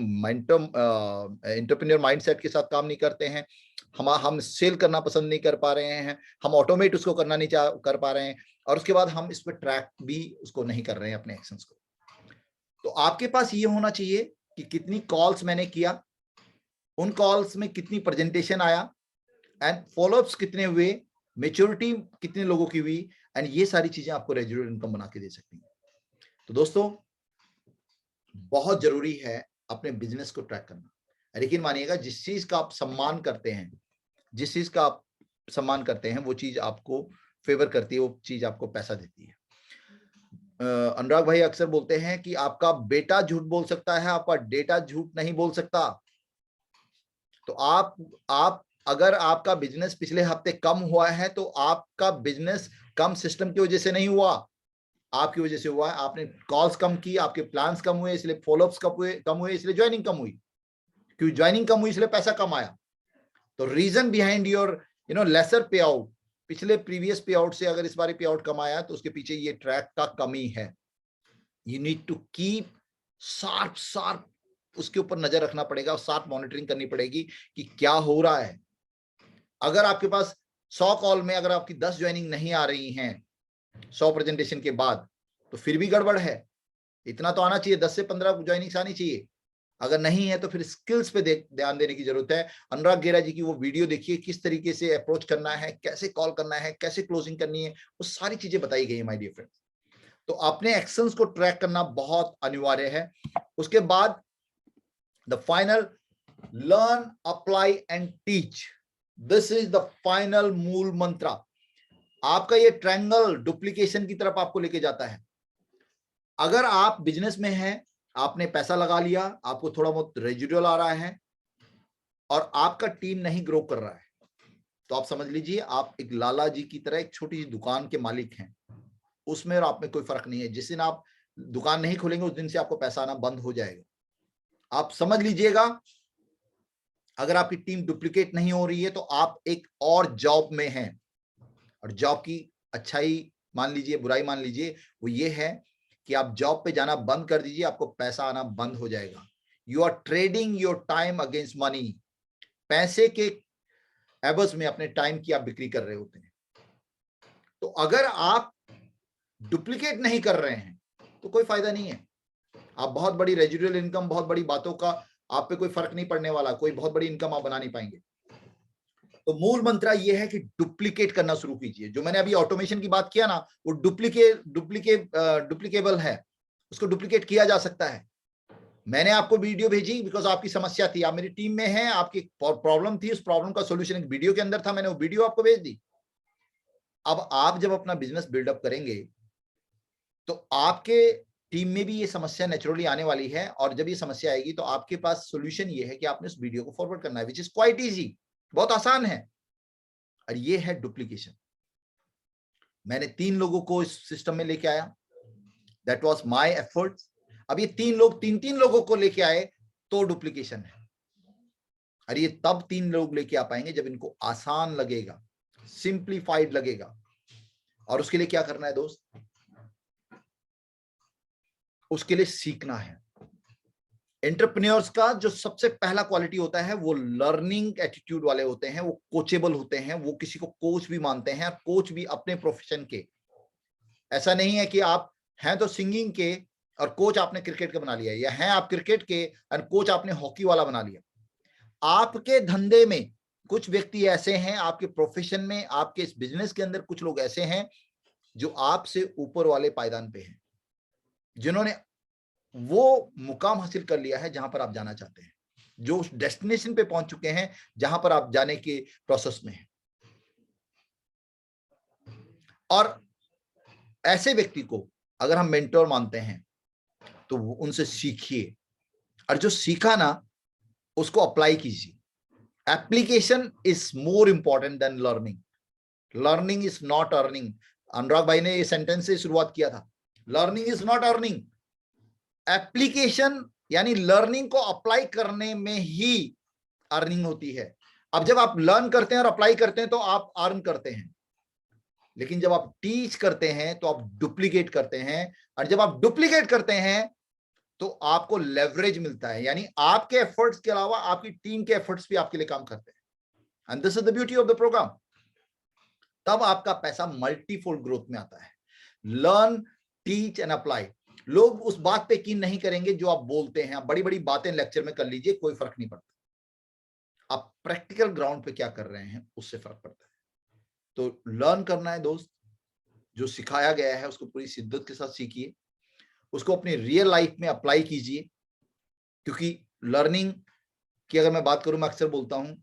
एंटरप्रेन्योर माइंडसेट के साथ काम नहीं करते हैं। हम सेल करना पसंद नहीं कर पा रहे हैं, हम ऑटोमेट उसको करना नहीं कर पा रहे हैं, और उसके बाद हम इस पर ट्रैक भी उसको नहीं कर रहे हैं अपने एक्शंस को। तो आपके पास ये होना चाहिए कि कितनी कॉल्स मैंने किया, उन कॉल्स में कितनी प्रेजेंटेशन आया, एंड फॉलोअप्स कितने हुए, मेच्योरिटी कितने लोगों की हुई, एंड ये सारी चीजें आपको रेजिडुअल इनकम बना के दे सकती हैं। तो दोस्तों, बहुत जरूरी है अपने बिजनेस को ट्रैक करना। लेकिन मानिएगा, जिस चीज का आप सम्मान करते हैं, जिस चीज का आप सम्मान करते हैं, वो चीज आपको फेवर करती है, वो चीज आपको पैसा देती है। अनुराग भाई अक्सर बोलते हैं कि आपका बेटा झूठ बोल सकता है, आपका डेटा झूठ नहीं बोल सकता। तो आप अगर आपका बिजनेस पिछले हफ्ते कम हुआ है, तो आपका बिजनेस कम सिस्टम की वजह से नहीं हुआ, आपकी वजह से हुआ है। आपने कॉल्स कम की, आपके प्लान्स कम हुए, इसलिए फॉलोअप्स कम हुए, इसलिए ज्वाइनिंग कम हुई। क्योंकि ज्वाइनिंग कम हुई इसलिए पैसा कम आया। तो रीजन बिहाइंड योर लेसर पे आउट, पिछले प्रीवियस पे आउट से अगर इस बार पे आउट कम आया, तो उसके पीछे ये ट्रैक का कमी है। You need to keep sharp उसके ऊपर नजर रखना पड़ेगा, और शार्प मॉनिटरिंग करनी पड़ेगी कि क्या हो रहा है। अगर आपके पास 100 कॉल में अगर आपकी 10 ज्वाइनिंग नहीं आ रही हैं 100 प्रेजेंटेशन के बाद, तो फिर भी गड़बड़ है। इतना तो आना चाहिए, 10 से 15 ज्वाइनिंग्स आनी चाहिए। अगर नहीं है तो फिर स्किल्स पे ध्यान देने की जरूरत है। अनुराग गेरा जी की वो वीडियो देखिए, किस तरीके से अप्रोच करना है, कैसे कॉल करना है, कैसे क्लोजिंग करनी है, वो सारी चीजें बताई गई है माय डियर फ्रेंड्स। तो अपने एक्शंस को ट्रैक करना बहुत अनिवार्य है। उसके बाद the final, learn, apply and teach. This is the final मूल मंत्र। आपका ये ट्रायंगल डुप्लीकेशन की तरफ आपको लेके जाता है। अगर आप बिजनेस में हैं, आपने पैसा लगा लिया, आपको थोड़ा बहुत रेजिडुअल आ रहा है और आपका टीम नहीं ग्रो कर रहा है, तो आप समझ लीजिए आप एक लाला जी की तरह एक छोटी सी दुकान के मालिक हैं। उसमें और आप में कोई फर्क नहीं है। जिस दिन आप दुकान नहीं खोलेंगे उस दिन से आपको पैसा आना बंद हो जाएगा। आप समझ लीजिएगा, अगर आपकी टीम डुप्लीकेट नहीं हो रही है तो आप एक और जॉब में हैं। और जॉब की अच्छाई मान लीजिए, बुराई मान लीजिए, वो ये है कि आप जॉब पे जाना बंद कर दीजिए, आपको पैसा आना बंद हो जाएगा। You are trading your time against money. पैसे के एवज में अपने टाइम की आप बिक्री कर रहे होते हैं। तो अगर आप डुप्लीकेट नहीं कर रहे हैं तो कोई फायदा नहीं है। आप बहुत बड़ी रेजिडुअल इनकम, बहुत बड़ी बातों का आप पे कोई फर्क नहीं पड़ने वाला, कोई बहुत बड़ी इनकम आप बना नहीं पाएंगे। तो मूल मंत्र ये है कि डुप्लीकेट करना शुरू कीजिए। जो मैंने अभी ऑटोमेशन की बात किया ना, वो डुप्लीकेबल है, उसको डुप्लीकेट किया जा सकता है। मैंने आपको वीडियो भेजी बिकॉज आपकी समस्या थी, आप मेरी टीम में हैं, आपकी प्रॉब्लम थी, उस प्रॉब्लम का सॉल्यूशन एक वीडियो के अंदर था, मैंने वो वीडियो आपको भेज दी। अब आप जब अपना बिजनेस बिल्डअप करेंगे तो आपके टीम में भी ये समस्या नेचुरली आने वाली है, और जब ये समस्या आएगी तो आपके पास सॉल्यूशन ये है कि आपने उस वीडियो को फॉरवर्ड करना है, विच इज क्वाइट इजी, बहुत आसान है। और ये है डुप्लीकेशन। मैंने 3 लोगों को इस सिस्टम में लेके आया, दैट वाज माय एफर्ट। अब ये 3 लोग 3-3 लोगों को लेके आए तो डुप्लीकेशन है। और ये तब 3 लोग लेके आ पाएंगे जब इनको आसान लगेगा, सिंप्लीफाइड लगेगा। और उसके लिए क्या करना है दोस्त? उसके लिए सीखना है। एंटरप्रेन्योर्स का जो सबसे पहला क्वालिटी होता है वो लर्निंग एटीट्यूड वाले होते हैं, वो कोचेबल होते हैं, वो किसी को कोच भी मानते हैं, और कोच भी अपने प्रोफेशन के। ऐसा नहीं है कि आप हैं तो सिंगिंग के और कोच आपने क्रिकेट का बना लिया, या हैं आप क्रिकेट के और कोच आपने हॉकी वाला बना लिया। आपके धंधे में कुछ व्यक्ति ऐसे हैं, आपके प्रोफेशन में, आपके इस बिजनेस के अंदर कुछ लोग ऐसे हैं जो आपसे ऊपर वाले पायदान पे हैं, जिन्होंने वो मुकाम हासिल कर लिया है जहां पर आप जाना चाहते हैं, जो उस डेस्टिनेशन पे पहुंच चुके हैं जहां पर आप जाने के प्रोसेस में हैं। और ऐसे व्यक्ति को अगर हम मेंटोर मानते हैं तो उनसे सीखिए, और जो सीखा ना उसको अप्लाई कीजिए। Application is more important than learning. Learning is not earning. Anurag भाई ने ये सेंटेंस से शुरुआत किया था, learning is not earning. Application यानी लर्निंग को अप्लाई करने में ही अर्निंग होती है। अब जब आप लर्न करते हैं और अप्लाई करते हैं तो आप अर्न करते हैं, लेकिन जब आप टीच करते हैं तो आप डुप्लीकेट करते हैं, और जब आप डुप्लीकेट करते हैं तो आपको लेवरेज मिलता है, यानी आपके एफर्ट्स के अलावा आपकी टीम के एफर्ट्स भी आपके लिए काम करते हैं। And this is the beauty of the programme. तब आपका पैसा मल्टीफोल्ड ग्रोथ में आता है। Learn, teach and apply. लोग उस बात पे यकीन नहीं करेंगे जो आप बोलते हैं। आप बड़ी बड़ी बातें लेक्चर में कर लीजिए, कोई फर्क नहीं पड़ता। आप प्रैक्टिकल ग्राउंड पे क्या कर रहे हैं उससे फर्क पड़ता है। तो लर्न करना है दोस्त, जो सिखाया गया है उसको पूरी शिद्दत के साथ सीखिए, उसको अपनी रियल लाइफ में अप्लाई कीजिए। क्योंकि लर्निंग की अगर मैं बात करूं, मैं अक्सर बोलता हूं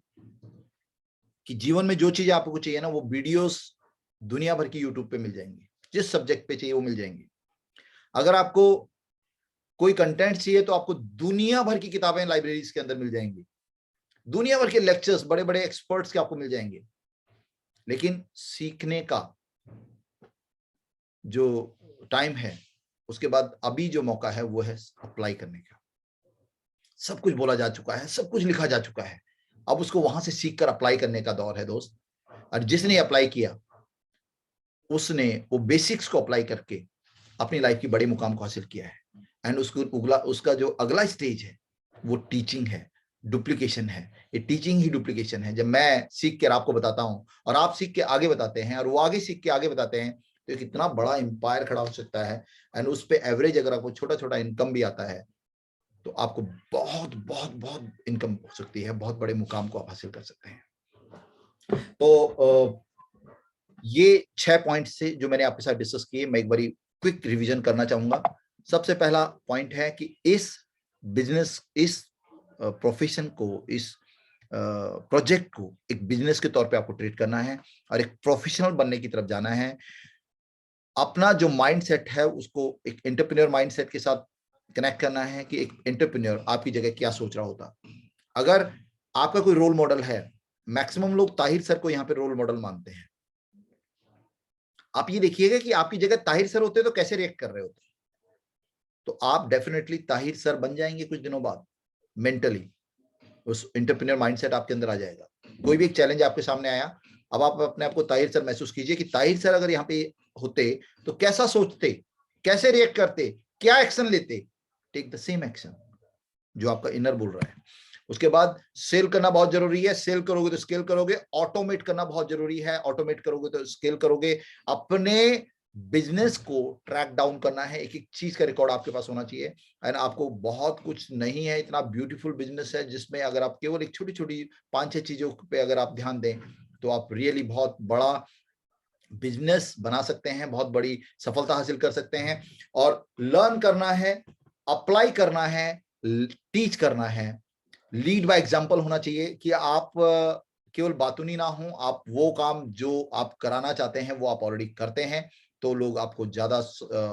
कि जीवन में जो चीज आपको चाहिए ना, वो वीडियोस दुनिया भर की यूट्यूब पे मिल जाएंगी, जिस सब्जेक्ट पे चाहिए वो मिल जाएंगी। अगर आपको कोई कंटेंट चाहिए तो आपको दुनिया भर की किताबें लाइब्रेरीज के अंदर मिल जाएंगी, दुनिया भर के लेक्चर्स बड़े बड़े एक्सपर्ट्स के आपको मिल जाएंगे। लेकिन सीखने का जो टाइम है, उसके बाद अभी जो मौका है वो है अप्लाई करने का। सब कुछ बोला जा चुका है, सब कुछ लिखा जा चुका है, अब उसको वहां से सीख कर अप्लाई करने का दौर है दोस्त। और जिसने अप्लाई किया उसने वो बेसिक्स को अप्लाई करके अपनी लाइफ की बड़े मुकाम को हासिल किया है। एंड उसका जो अगला स्टेज है वो टीचिंग है, डुप्लीकेशन है। ये टीचिंग ही डुप्लीकेशन है। जब मैं सीख कर आपको बताता हूं और आप सीख के आगे बताते हैं और वो आगे सीख के आगे बताते हैं, तो एक इतना बड़ा एम्पायर खड़ा हो सकता है। एंड उस पे एवरेज अगर आपको छोटा छोटा इनकम भी आता है तो आपको बहुत बहुत बहुत इनकम हो सकती है, बहुत बड़े मुकाम को आप हासिल कर सकते हैं। तो ये 6 पॉइंट से जो मैंने आपके साथ डिस्कस किए, मैं एक बारी क्विक रिवीजन करना चाहूंगा। सबसे पहला पॉइंट है कि इस बिजनेस, इस प्रोफेशन को, इस प्रोजेक्ट को एक बिजनेस के तौर पे आपको ट्रीट करना है और एक प्रोफेशनल बनने की तरफ जाना है। अपना जो माइंडसेट है उसको एक एंटरप्रेन्योर माइंडसेट के साथ कनेक्ट करना है कि एक एंटरप्रेन्योर आपकी जगह क्या सोच रहा होता। अगर आपका कोई रोल मॉडल है, मैक्सिमम लोग ताहिर सर को यहाँ पे रोल मॉडल मानते हैं। आप ये देखिएगा कि आपकी जगह ताहिर सर होते तो कैसे रिएक्ट कर रहे होते। तो आप डेफिनेटली ताहिर सर बन जाएंगे कुछ दिनों बाद। मेंटली उस एंटरप्रेन्योर माइंडसेट आपके अंदर आ जाएगा। कोई भी एक चैलेंज आपके सामने आया, अब आप अपने आप को ताहिर सर महसूस कीजिए कि ताहिर सर अगर यहाँ पे होते तो कैसा सोचते, कैसे रिएक्ट करते, क्या एक्शन लेते। टेक द सेम एक्शन जो आपका इनर बोल रहा है। उसके बाद सेल करना बहुत जरूरी है। सेल करोगे तो स्केल करोगे। ऑटोमेट करना बहुत जरूरी है। ऑटोमेट करोगे तो स्केल करोगे। अपने बिजनेस को ट्रैक डाउन करना है। एक एक चीज का रिकॉर्ड आपके पास होना चाहिए। एंड आपको बहुत कुछ नहीं है, इतना ब्यूटीफुल बिजनेस है जिसमें अगर आप केवल एक छोटी छोटी 5-6 चीजों पे अगर आप ध्यान दें तो आप रियली बहुत बड़ा बिजनेस बना सकते हैं, बहुत बड़ी सफलता हासिल कर सकते हैं। और लर्न करना है, अप्लाई करना है, टीच करना है। लीड बाय एग्जांपल होना चाहिए कि आप केवल बातूनी ना हो, आप वो काम जो आप कराना चाहते हैं वो आप ऑलरेडी करते हैं, तो लोग आपको ज्यादा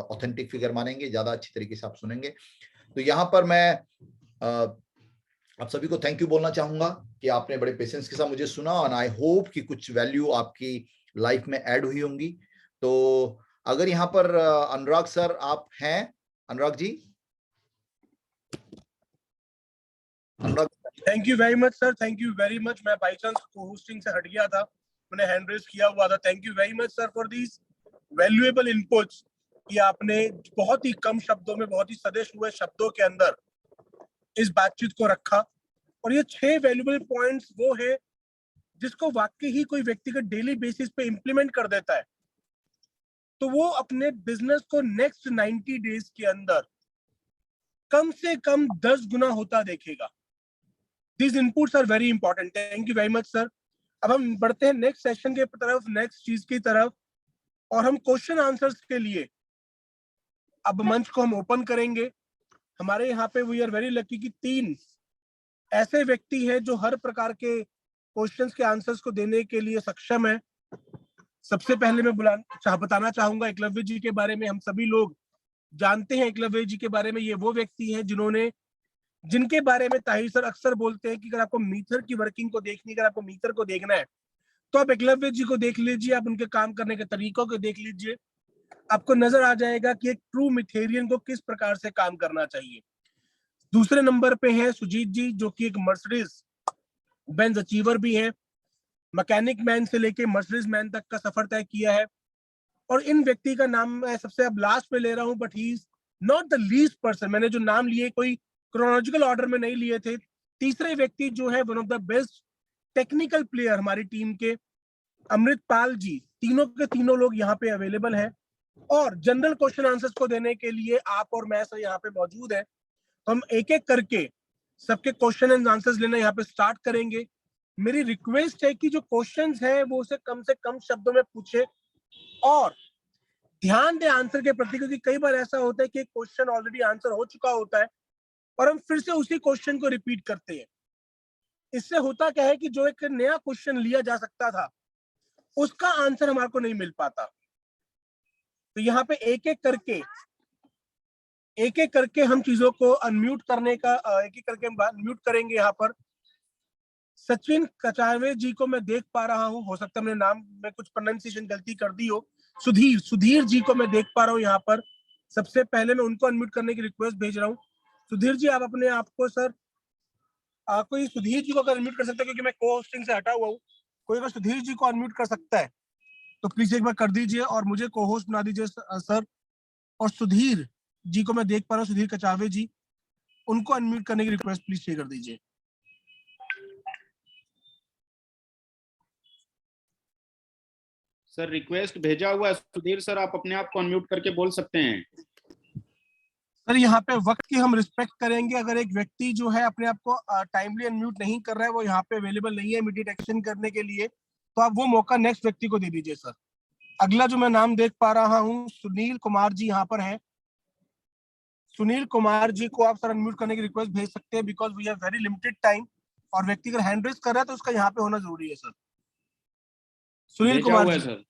ऑथेंटिक फिगर मानेंगे, ज्यादा अच्छी तरीके से आप सुनेंगे। तो यहाँ पर मैं आप सभी को थैंक यू बोलना चाहूंगा कि आपने बड़े पेशेंस के साथ मुझे सुना और आई होप कि कुछ वैल्यू आपकी लाइफ में ऐड हुई होंगी। तो अगर यहाँ पर अनुराग सर आप हैं, Anurag ji, Anurag. Thank you very much sir, thank you very much. मैं बाई चांस को होस्टिंग से हट गया था, मैंने हैंड रेज किया हुआ था। Thank you very much sir for these valuable inputs कि आपने बहुत ही कम शब्दों में, बहुत ही सदेश हुए शब्दों के अंदर इस बातचीत को रखा। और ये 6 वैल्यूएबल पॉइंट्स वो है जिसको वाकई ही कोई व्यक्तिगत डेली बेसिस पे इंप्लीमेंट कर देता है तो वो अपने बिजनेस को नेक्स्ट 90 डेज के अंदर कम से कम 10 गुना होता देखेगा। These inputs are very important. Thank you very much, sir. अब हम बढ़ते हैं नेक्स्ट सेशन के तरफ, नेक्स्ट चीज की तरफ, और हम क्वेश्चन आंसर्स के लिए अब मंच को हम ओपन करेंगे। हमारे यहाँ पे वी आर वेरी लकी कि 3 ऐसे व्यक्ति हैं जो हर प्रकार के क्वेश्चंस के आंसर्स को देने के लिए सक्षम है। सबसे पहले मैं बताना चाहूंगा एकलव्य जी के बारे में। हम सभी लोग जानते हैं एकलव्य जी के बारे में। ये वो व्यक्ति हैं जिनके बारे में ताहिर सर अक्सर बोलते हैं कि अगर आपको मीटर की वर्किंग को देखनी, अगर आपको मीटर को देखना है तो आप एकलव्य जी को देख लीजिए, आप उनके काम करने के तरीकों को देख लीजिए। आपको नजर आ जाएगा कि एक ट्रू मिथेरियन को किस प्रकार से काम करना चाहिए। दूसरे नंबर पे है सुजीत जी, जो कि एक मर्सिडीज बेंज अचीवर भी हैं। मैकेनिक मैन से लेके मर्सिडीज मैन तक का सफर तय किया है। और इन व्यक्ति का नाम मैं सबसे अब लास्ट पे ले रहा हूं, but he is not the least person. मैंने जो नाम लिए कोई क्रोनोलॉजिकल ऑर्डर में नहीं लिए थे। तीसरे व्यक्ति जो है one of the best technical player हमारी टीम के, अमृतपाल जी। तीनों के तीनों लोग यहाँ पे अवेलेबल हैं और जनरल क्वेश्चन आंसर्स को देने के लिए आप और मैं सर यहाँ पे मौजूद है। तो हम एक एक करके सबके क्वेश्चन एंड आंसर्स लेना यहाँ पे स्टार्ट करेंगे। मेरी रिक्वेस्ट है कि जो क्वेश्चंस है वो उसे कम से कम शब्दों में पूछे और ध्यान दे आंसर के प्रति, क्योंकि कई बार ऐसा होता है कि क्वेश्चन ऑलरेडी आंसर हो चुका होता है और हम फिर से उसी क्वेश्चन को रिपीट करते हैं। इससे होता क्या है कि जो एक नया क्वेश्चन लिया जा सकता था उसका आंसर हमारे को नहीं मिल पाता। तो यहाँ पे एक एक करके हम चीजों को अनम्यूट करने का एक एक करके हम अनम्यूट करेंगे। यहाँ पर सचिन कचावे जी को मैं देख पा रहा हूँ, हो सकता है मेरे नाम में कुछ प्रोनाउंसिएशन गलती कर दी हो। सुधीर जी को मैं देख पा रहा हूँ यहाँ पर। सबसे पहले मैं उनको अनम्यूट करने की रिक्वेस्ट भेज रहा हूँ। सुधीर जी आप अपने आप को सर कोई सुधीर जी को अगर अनम्यूट कर सकता है, क्योंकि मैं को होस्टिंग से हटा हुआ हूँ, कोई अगर सुधीर जी को अनम्यूट कर सकता है तो प्लीज एक बार कर दीजिए और मुझे को होस्ट बना दीजिए सर। और सुधीर जी को मैं देख पा रहा हूँ, सुधीर कचावे जी, उनको अनम्यूट करने की रिक्वेस्ट प्लीज शेयर कर दीजिए। सर रिक्वेस्ट भेजा हुआ है सुधीर सर, आप अपने आप को अनम्यूट करके बोल सकते हैं। सर यहाँ पे वक्त की हम रिस्पेक्ट करेंगे। अगर एक व्यक्ति जो है अपने आप को टाइमली अनम्यूट नहीं कर रहा है, वो यहाँ पे अवेलेबल नहीं है इमीडिएट एक्शन करने के लिए, तो आप वो मौका नेक्स्ट व्यक्ति को दे दीजिए सर। अगला जो मैं नाम देख पा रहा हूँ, सुनील कुमार जी यहाँ पर हैं। सुनील कुमार जी को आप सर अनम्यूट करने की रिक्वेस्ट भेज सकते हैं, because we have very limited time, और व्यक्ति अगर हैंड रेज कर रहा है तो उसका यहाँ पे होना जरूरी है सर। सुनील भेजा कुमार हुआ है जी। सर।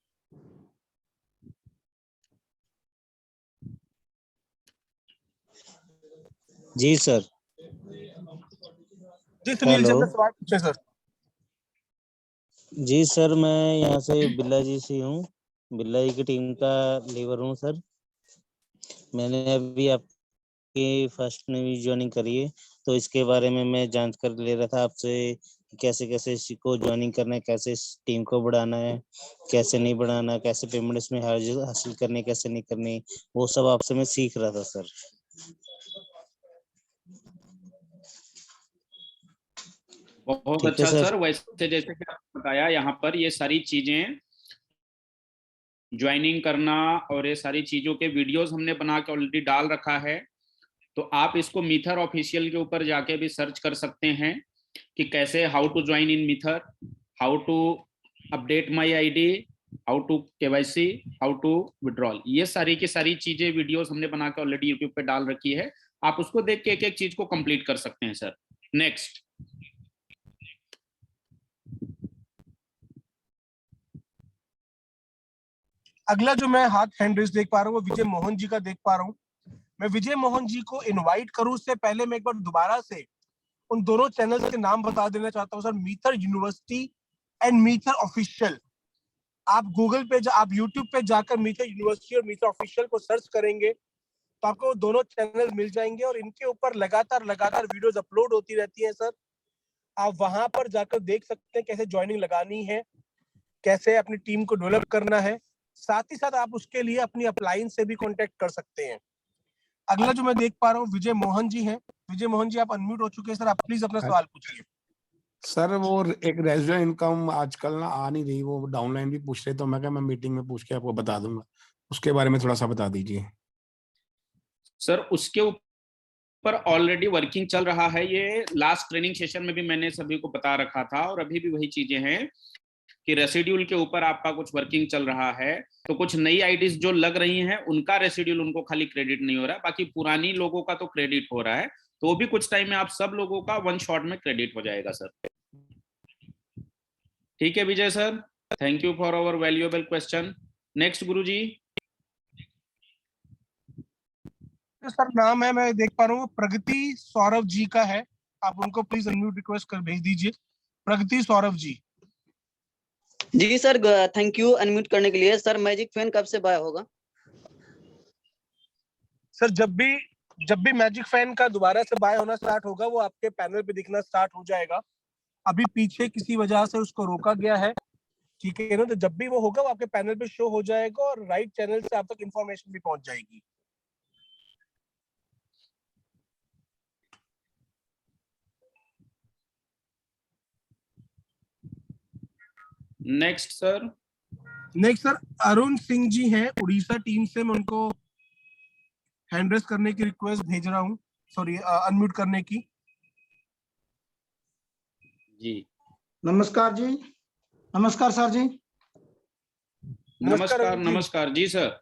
जी सर। जी सुनील जी, अपना सवाल पूछे सर। जी सर, मैं यहाँ से बिल्ला जी से हूँ, बिल्ला जी की टीम का लीवर हूँ सर। मैंने अभी आपकी फर्स्ट में ज्वाइनिंग करी है, तो इसके बारे में मैं जांच कर ले रहा था आपसे, कैसे कैसे इसको ज्वाइनिंग करना है, कैसे इस टीम को बढ़ाना है, कैसे नहीं बढ़ाना, कैसे पेमेंट इसमें हासिल करनी, कैसे नहीं करनी, वो सब आपसे मैं सीख रहा था सर। बहुत अच्छा सर। वैसे जैसे कि आपने बताया, यहाँ पर ये सारी चीजें ज्वाइनिंग करना और ये सारी चीजों के वीडियोस हमने बना के ऑलरेडी डाल रखा है, तो आप इसको मीथर ऑफिशियल के ऊपर जाके भी सर्च कर सकते हैं कि कैसे हाउ टू ज्वाइन इन मीथर, how to update my ID, how to KYC, how to withdrawal. ये सारी की सारी चीजें वीडियोस हमने बना के ऑलरेडी यूट्यूब पे डाल रखी है, आप उसको देख के एक एक चीज को कंप्लीट कर सकते हैं सर। नेक्स्ट। अगला जो मैं हाथ हैंड रेज देख पा रहा हूँ, वो विजय मोहन जी का देख पा रहा हूँ। मैं विजय मोहन जी को इनवाइट करूं उससे पहले मैं एक बार दोबारा से उन दोनों चैनल्स के नाम बता देना चाहता हूँ सर, मीथर यूनिवर्सिटी एंड मीथर ऑफिशियल। आप गूगल पे आप यूट्यूब पे जाकर मीथर यूनिवर्सिटी और मीथर ऑफिशियल को सर्च करेंगे तो आपको दोनों चैनल मिल जाएंगे, और इनके ऊपर लगातार वीडियोस अपलोड होती रहती है सर। आप वहां पर जाकर देख सकते हैं कैसे ज्वाइनिंग लगानी है, कैसे अपनी टीम को डेवलप करना है। साथ ही साथ आप उसके लिए अपनी अपलाइन से भी कांटेक्ट कर सकते हैं। अगला जो मैं देख पा रहा हूँ विजय मोहन जी हैं। विजय मोहन जी आप अनम्यूट हो चुके हैं सर, आप प्लीज अपना सवाल पूछिए। सर वो एक रेजिडेंट इनकम आजकल ना आ नहीं रही, वो डाउनलाइन भी पूछ रहे, तो मैं मीटिंग में पूछ के आपको बता दूंगा, उसके बारे में थोड़ा सा बता दीजिए सर। उसके ऊपर ऑलरेडी वर्किंग चल रहा है, ये लास्ट ट्रेनिंग सेशन में भी मैंने सभी को बता रखा था, और अभी भी वही चीजें हैं कि रेसिड्यूल के ऊपर आपका कुछ वर्किंग चल रहा है। तो कुछ नई आईडीज जो लग रही हैं उनका रेसिड्यूल उनको खाली क्रेडिट नहीं हो रहा है, बाकी पुरानी लोगों का तो क्रेडिट हो रहा है। तो वो भी कुछ टाइम में आप सब लोगों का वन शॉट में क्रेडिट हो जाएगा सर। ठीक है Vijay sir, thank you for our valuable question. Next गुरुजी। सर नाम है मैं देख पा रहा हूँ प्रगति सौरभ जी का है, आप उनको प्लीज अनम्यूट रिक्वेस्ट कर भेज दीजिए। प्रगति सौरभ जी। जी सर, थैंक यू अनम्यूट करने के लिए। सर मैजिक फैन कब से बाय होगा? सर जब भी मैजिक फैन का दोबारा से बाय होना स्टार्ट होगा, वो आपके पैनल पे दिखना स्टार्ट हो जाएगा। अभी पीछे किसी वजह से उसको रोका गया है, ठीक है ना, तो जब भी वो होगा वो आपके पैनल पे शो हो जाएगा और राइट चैनल से आप तक इंफॉर्मेशन भी पहुंच जाएगी। Next sir. Next sir Arun Singh ji हैं उड़ीसा टीम से, मैं उनको हैंड रेज करने की रिक्वेस्ट भेज रहा हूँ, सॉरी अनम्यूट करने की। जी नमस्कार जी। नमस्कार सर जी। नमस्कार। नमस्कार जी सर।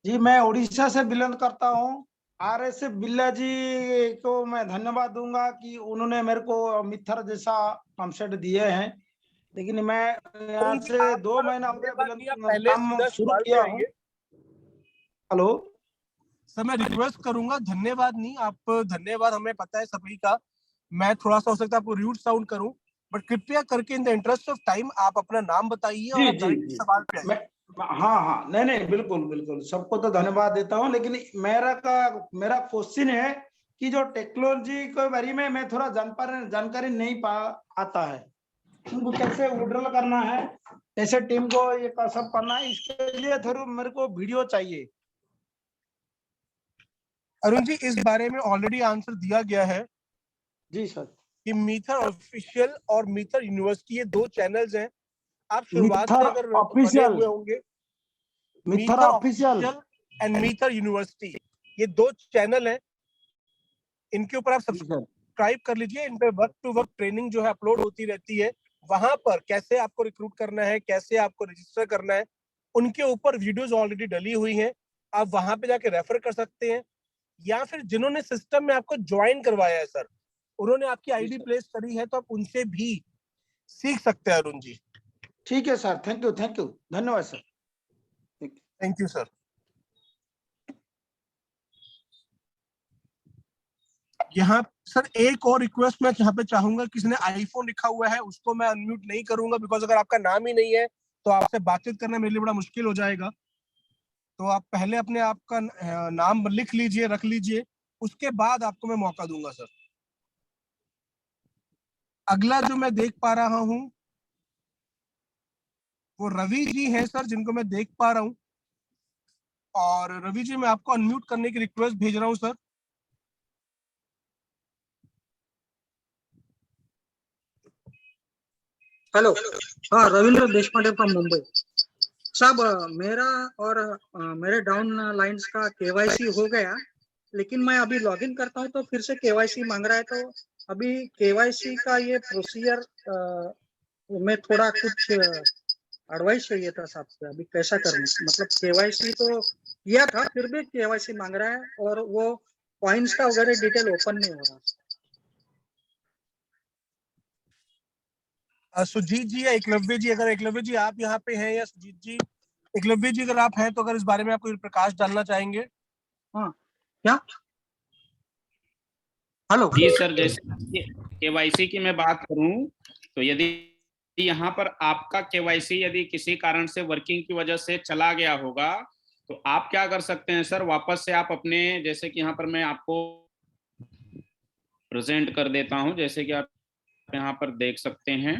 जी मैं उड़ीसा से बिलोंग करता हूँ। RS बिल्ला जी को मैं धन्यवाद दूंगा कि उन्होंने मेरे को मिथर जैसा कॉन्सेप्ट दिए हैं, लेकिन मैं यहाँ से 2 महीना हो गया काम शुरू किया हूँ। हेलो सर मैं रिक्वेस्ट करूंगा, धन्यवाद नहीं, आप धन्यवाद हमें पता है सभी का, मैं थोड़ा सा हो सकता है आपको रूड साउंड करूं, बट कृपया करके in the interest of time आप अपना नाम बताइए और डायरेक्ट सवाल पे आइए। हाँ नहीं बिल्कुल बिल्कुल, सबको तो धन्यवाद देता हूँ, लेकिन मेरा क्वेश्चन है कि जो टेक्नोलॉजी के बारे में मैं थोड़ा जानकारी नहीं आता है, उनको कैसे विड्रॉल करना है, कैसे टीम को ये सब करना है, इसके लिए थोड़ा मेरे को वीडियो चाहिए। अरुण जी इस बारे में ऑलरेडी आंसर दिया गया है जी सर। कि मीथर ऑफिशियल और मीथर यूनिवर्सिटी ये 2 चैनल्स हैं। आप शुरुआत से मिथर अगर बने ऑफिशियल, हुए होंगे, मिथर ऑफिशियल एंड मीथर यूनिवर्सिटी, ये 2 चैनल है, इनके ऊपर आप सब्सक्राइब कर लीजिए। इन पे वर्क टू वर्क ट्रेनिंग जो है अपलोड होती रहती है। वहां पर कैसे आपको रिक्रूट करना है, कैसे आपको रजिस्टर करना है, उनके ऊपर वीडियोस ऑलरेडी डली हुई हैं। आप वहां पे जाके रेफर कर सकते हैं, या फिर जिन्होंने सिस्टम में आपको ज्वाइन करवाया है सर, उन्होंने आपकी आईडी प्लेस करी है, तो आप उनसे भी सीख सकते हैं अरुण जी। ठीक है सर, थैंक यू, धन्यवाद सर। Thank you sir. यहाँ सर एक और रिक्वेस्ट मैं यहाँ पे चाहूंगा, किसी ने आईफोन लिखा हुआ है उसको मैं अनम्यूट नहीं करूंगा, बिकॉज अगर आपका नाम ही नहीं है तो आपसे बातचीत करना मेरे लिए बड़ा मुश्किल हो जाएगा। तो आप पहले अपने आप का नाम लिख लीजिए, रख लीजिए, उसके बाद आपको मैं मौका दूंगा सर। अगला जो मैं देख पा रहा हूँ वो रवि जी हैं सर, जिनको मैं देख पा रहा हूँ। और रवि जी, मैं आपको अनम्यूट करने की रिक्वेस्ट भेज रहा हूँ सर। हेलो, हाँ, रविंद्र देशपांडे फ्रॉम मुंबई। साहब, मेरा और मेरे डाउन लाइंस का केवाईसी हो गया, लेकिन मैं अभी लॉगिन करता हूँ तो फिर से केवाईसी मांग रहा है। तो अभी केवाईसी का ये प्रोसीजर में थोड़ा कुछ एडवाइस चाहिए था साहब से। अभी कैसा करना, मतलब केवाईसी तो किया था फिर भी केवाईसी मांग रहा है और वो पॉइंट्स का वगैरह डिटेल ओपन नहीं हो रहा। सुजीत जी या एकलव्य जी, अगर एकलव्य जी आप यहाँ पे हैं, या सुजीत जी, एकलव्य जी अगर आप हैं तो अगर इस बारे में आप कोई प्रकाश डालना चाहेंगे। हाँ, क्या? हेलो जी सर, जैसे केवाईसी की मैं बात करूं तो यदि यहाँ पर आपका केवाईसी यदि किसी कारण से वर्किंग की वजह से चला गया होगा तो आप क्या कर सकते हैं सर, वापस से आप अपने, जैसे कि यहाँ पर मैं आपको प्रेजेंट कर देता हूं, जैसे कि आप यहाँ पर देख सकते हैं।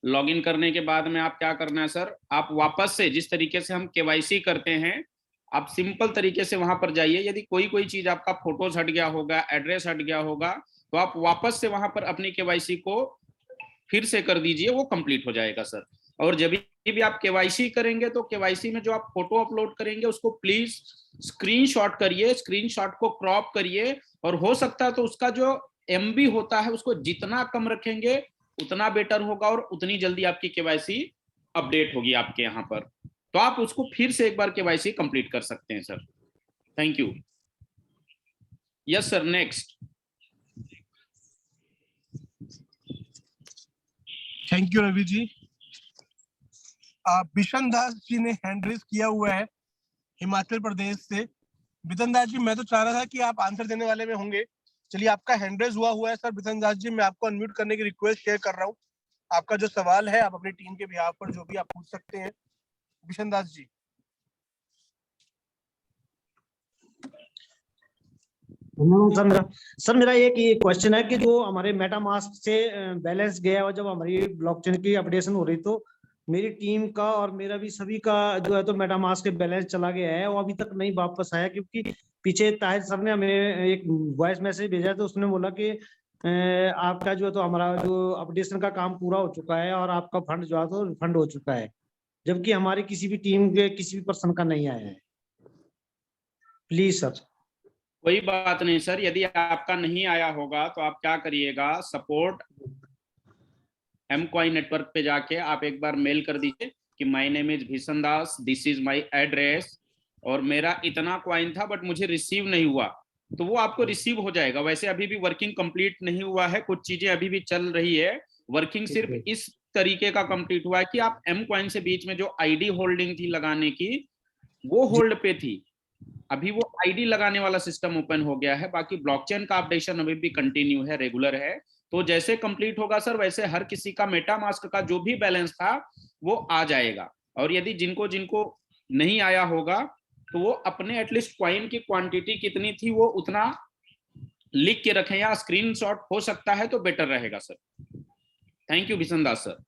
लॉगिन करने के बाद में आप क्या करना है सर, आप वापस से जिस तरीके से हम केवाईसी करते हैं, आप सिंपल तरीके से वहां पर जाइए। यदि कोई चीज आपका फोटोज हट गया होगा, एड्रेस हट गया होगा, तो आप वापस से वहां पर अपनी केवाईसी को फिर से कर दीजिए, वो कंप्लीट हो जाएगा सर। और जब भी आप केवाईसी करेंगे तो केवाईसी में जो आप फोटो अपलोड करेंगे उसको प्लीज स्क्रीनशॉट करिए, स्क्रीनशॉट को क्रॉप करिए, और हो सकता है तो उसका जो एमबी होता है उसको जितना कम रखेंगे उतना बेटर होगा, और उतनी जल्दी आपकी केवाईसी अपडेट होगी आपके यहाँ पर। तो आप उसको फिर से एक बार केवाईसी कंप्लीट कर सकते हैं sir. Thank you. Yes sir, next. Thank you Ravi ji. Bishan Das ji ने हैंड रेज किया हुआ है हिमाचल प्रदेश से। बिशन दास जी, मैं तो चाह रहा था कि आप आंसर देने वाले में होंगे। चलिए, आपका हैंड रेज हुआ है सर। बिशन दास जी, मैं आपको अनम्यूट करने की रिक्वेस्ट शेयर कर रहा हूँ। आपका जो सवाल है आप अपनी टीम के बिहाफ पर जो भी आप पूछ सकते हैं। बिशन दास जी। सर मेरा एक ये क्वेश्चन है कि जो हमारे मेटामास्क से बैलेंस गया और जब हमारी ब्लॉकचेन की अपडेशन हो रही तो मेरी टीम का और मेरा भी सभी का जो है तो मेटामास्क के बैलेंस चला गया है, वो अभी तक नहीं वापस आया। क्योंकि पीछे ताहिर सर ने हमें एक वॉइस मैसेज भेजा तो उसने बोला कि आपका जो है तो हमारा जो अपडेशन का काम पूरा हो चुका है और आपका फंड जो है तो रिफंड हो चुका है, जबकि हमारी किसी भी टीम के किसी भी पर्सन का नहीं आया है। Please sir. कोई बात नहीं सर, यदि आपका नहीं आया होगा तो आप क्या करिएगा, सपोर्ट mcoin नेटवर्क पे जाके आप एक बार मेल कर दीजिए कि माय नेम इज भीषण दास, दिस इज माय एड्रेस, और मेरा इतना कॉइन था बट मुझे रिसीव नहीं हुआ, तो वो आपको रिसीव हो जाएगा। वैसे अभी भी वर्किंग कंप्लीट नहीं हुआ है, कुछ चीजें अभी भी चल रही है। वर्किंग सिर्फ इस तरीके का कंप्लीट हुआ है कि आप mcoin से बीच में जो आईडी होल्डिंग थी लगाने की, वो होल्ड पे थी। अभी वो आईडी लगाने वाला सिस्टम ओपन हो गया है, बाकी ब्लॉकचेन का अपडेशन अभी भी कंटिन्यू है, रेगुलर है। तो जैसे कंप्लीट होगा सर, वैसे हर किसी का मेटामास्क का जो भी बैलेंस था वो आ जाएगा। और यदि जिनको जिनको नहीं आया होगा तो वो अपने एटलीस्ट कॉइन की क्वांटिटी कितनी थी वो उतना लिख के रखें, या स्क्रीनशॉट हो सकता है तो बेटर रहेगा sir. Thank you Bhishan Das sir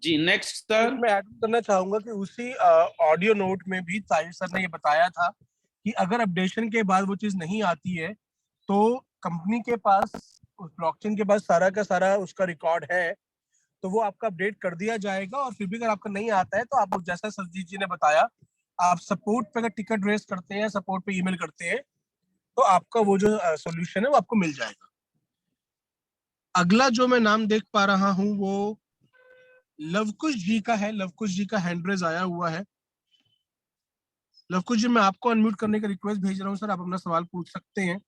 ji. Next sir. मैं ऐड करना चाहूंगा कि उसी ऑडियो नोट में भी ताहिर सर ने ये बताया था कि अगर अपडेशन के बाद वो चीज नहीं आती है तो कंपनी के पास, उस ब्लॉकचेन के पास सारा का सारा उसका रिकॉर्ड है, तो वो आपका अपडेट कर दिया जाएगा। और फिर भी अगर आपका नहीं आता है तो आप जैसा सरजीत जी ने बताया, आप सपोर्ट पे अगर टिकट रेस करते हैं, सपोर्ट पे ईमेल करते हैं, तो आपका वो जो सॉल्यूशन है वो आपको मिल जाएगा। अगला जो मैं नाम देख पा रहा हूँ वो लवकुश जी का है। लवकुश जी का हैंड रेज आया हुआ है। लवकुश जी, मैं आपको अनम्यूट करने का रिक्वेस्ट भेज रहा हूँ सर, आप अपना सवाल पूछ सकते हैं।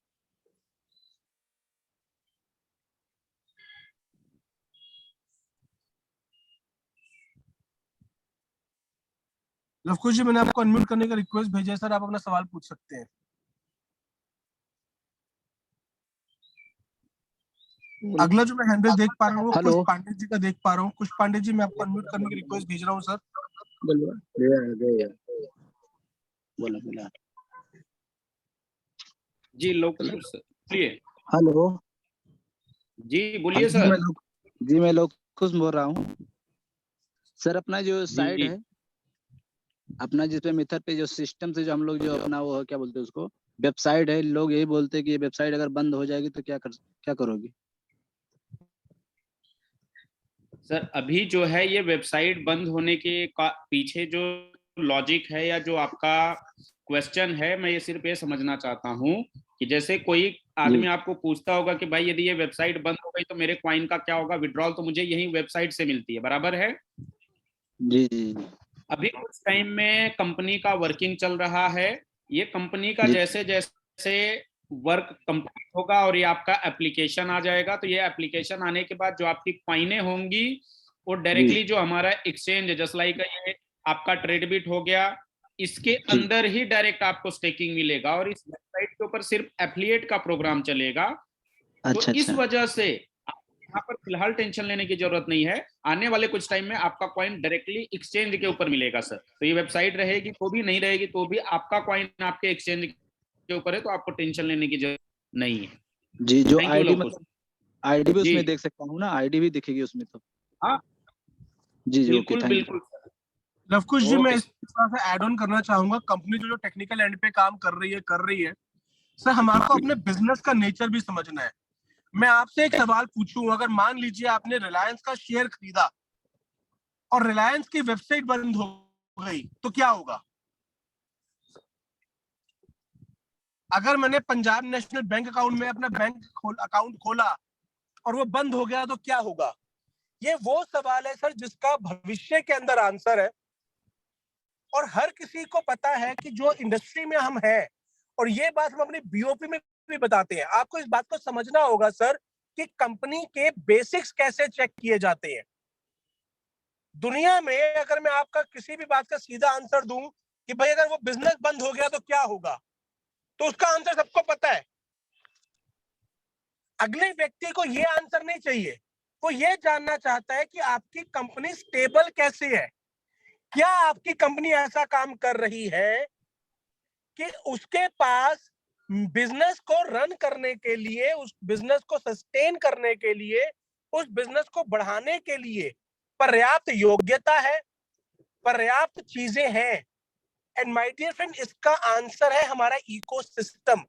लवकुश जी, मैंने आपको अनम्यूट करने का रिक्वेस्ट भेजा है सर, आप अपना सवाल पूछ सकते हैं। अगला जो मैं हैंडल देख पा रहा हूँ वो कुश पांडे जी का देख पा रहा हूँ। कुश पांडे जी, मैं आपको अनम्यूट करने की रिक्वेस्ट भेज रहा हूँ सर। बोला जी लोग बोलिए। हेलो जी बोलिए सर। जी मैं लोकुश बोल रहा हूँ सर। अपना जो साइट जी है, अपना जिसपे मिथर पे जो सिस्टम से जो हम लोग जो अपना वो क्या बोलते हैं उसको, वेबसाइट है, लोग यही बोलते हैं कि ये वेबसाइट अगर बंद हो जाएगी तो क्या करोगे? सर अभी जो है ये वेबसाइट बंद होने के पीछे जो लॉजिक है या जो आपका क्वेश्चन है, मैं ये सिर्फ ये समझना चाहता हूँ कि जैसे कोई आदमी आपको पूछता होगा कि भाई यदि ये वेबसाइट बंद हो गई तो मेरे कॉइन का क्या होगा, विड्रॉल तो मुझे यही वेबसाइट से मिलती है, बराबर है? जी जी। अभी कुछ टाइम में कंपनी का वर्किंग चल रहा है। ये कंपनी का जैसे जैसे वर्क कंप्लीट होगा और ये आपका एप्लीकेशन आ जाएगा, तो ये एप्लीकेशन आने के बाद जो आपकी कॉइनें होंगी वो डायरेक्टली जो हमारा एक्सचेंज है, जस्ट लाइक ये आपका ट्रेडबिट हो गया, इसके अंदर ही डायरेक्ट आपको स्टेकिंग मिलेगा और इस वेबसाइट के ऊपर सिर्फ एफिलिएट का प्रोग्राम चलेगा। तो इस वजह से यहाँ पर फिलहाल टेंशन लेने की जरूरत नहीं है। आने वाले कुछ टाइम में आपका कॉइन डायरेक्टली एक्सचेंज के ऊपर मिलेगा सर। तो ये वेबसाइट रहेगी तो भी, नहीं रहेगी तो भी, आपका कॉइन आपके एक्सचेंज के ऊपर है, तो आपको टेंशन लेने की जरूरत नहीं है। जी, जो आईडी मतलब आईडी भी उसमें देख सकता हूँ ना? आईडी भी दिखेगी उसमें तो? हाँ जी जी, बिल्कुल बिल्कुल। लवकुश जी, मैं इस तरह से ऐड ऑन करना चाहूंगा। कंपनी जो टेक्निकल एंड पे काम कर रही है सर, हमारे को अपने बिजनेस का नेचर भी समझना है। मैं आपसे एक सवाल पूछूं, अगर मान लीजिए आपने रिलायंस का शेयर खरीदा और रिलायंस की वेबसाइट बंद हो गई तो क्या होगा? अगर मैंने पंजाब नेशनल बैंक अकाउंट में अपना अकाउंट खोला और वो बंद हो गया तो क्या होगा? ये वो सवाल है सर जिसका भविष्य के अंदर आंसर है और हर किसी को पता है कि जो इंडस्ट्री में हम हैं, और ये बात हम अपनी बीओपी में भी बताते हैं। आपको इस बात को समझना होगा सर कि कंपनी के बेसिक्स कैसे चेक किए जाते हैं। दुनिया में अगर मैं आपका किसी भी बात का सीधा आंसर दूं कि भाई अगर वो बिजनेस बंद हो गया तो क्या होगा, तो उसका आंसर सबको पता है। अगले व्यक्ति को ये आंसर नहीं चाहिए, वो ये जानना चाहता है कि आपकी कंपनी स्टेबल कैसे है, क्या आपकी कंपनी ऐसा काम कर रही है कि उसके पास बिजनेस को रन करने के लिए, उस बिजनेस को सस्टेन करने के लिए, उस बिजनेस को बढ़ाने के लिए पर्याप्त योग्यता है, पर्याप्त चीजें हैं। एंड माय डियर फ्रेंड, इसका आंसर है हमारा इकोसिस्टम।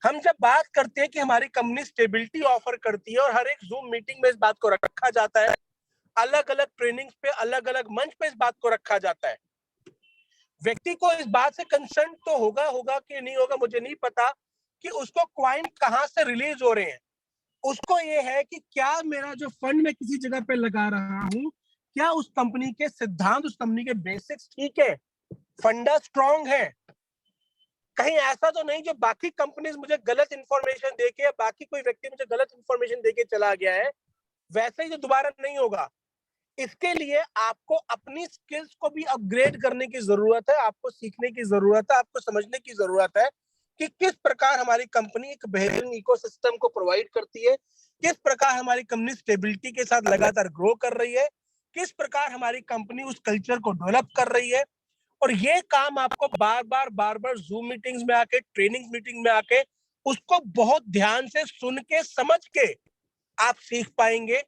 हम जब बात करते हैं कि हमारी कंपनी स्टेबिलिटी ऑफर करती है और हर एक जूम मीटिंग में इस बात को रखा जाता है, अलग अलग ट्रेनिंग्स पे, अलग अलग मंच पे इस बात को रखा जाता है। व्यक्ति को इस बात से कंसर्न तो होगा कि नहीं होगा मुझे नहीं पता कि उसको क्वाइन कहां से रिलीज हो रहे हैं। उसको ये है कि क्या मेरा जो फंड मैं किसी जगह पे लगा रहा हूं, क्या उस कंपनी के सिद्धांत, उस कंपनी के बेसिक्स ठीक है, फंडा स्ट्रांग है, कहीं ऐसा तो नहीं जो बाकी कंपनीज मुझे गलत इंफॉर्मेशन देके या बाकी कोई व्यक्ति मुझे गलत इंफॉर्मेशन देके चला गया है, वैसे ही जो दोबारा नहीं होगा। इसके लिए आपको अपनी स्किल्स को भी अपग्रेड करने की जरूरत है, आपको सीखने की जरूरत है, आपको समझने की जरूरत है कि किस प्रकार हमारी कंपनी एक बेहतरीन इकोसिस्टम को प्रोवाइड करती है, किस प्रकार हमारी कंपनी स्टेबिलिटी के साथ लगातार ग्रो कर रही है, किस प्रकार हमारी कंपनी उस कल्चर को डेवलप कर रही है। और ये काम आपको बार बार जूम मीटिंग्स में आके, ट्रेनिंग मीटिंग में आके उसको बहुत ध्यान से सुन के समझ के आप सीख पाएंगे।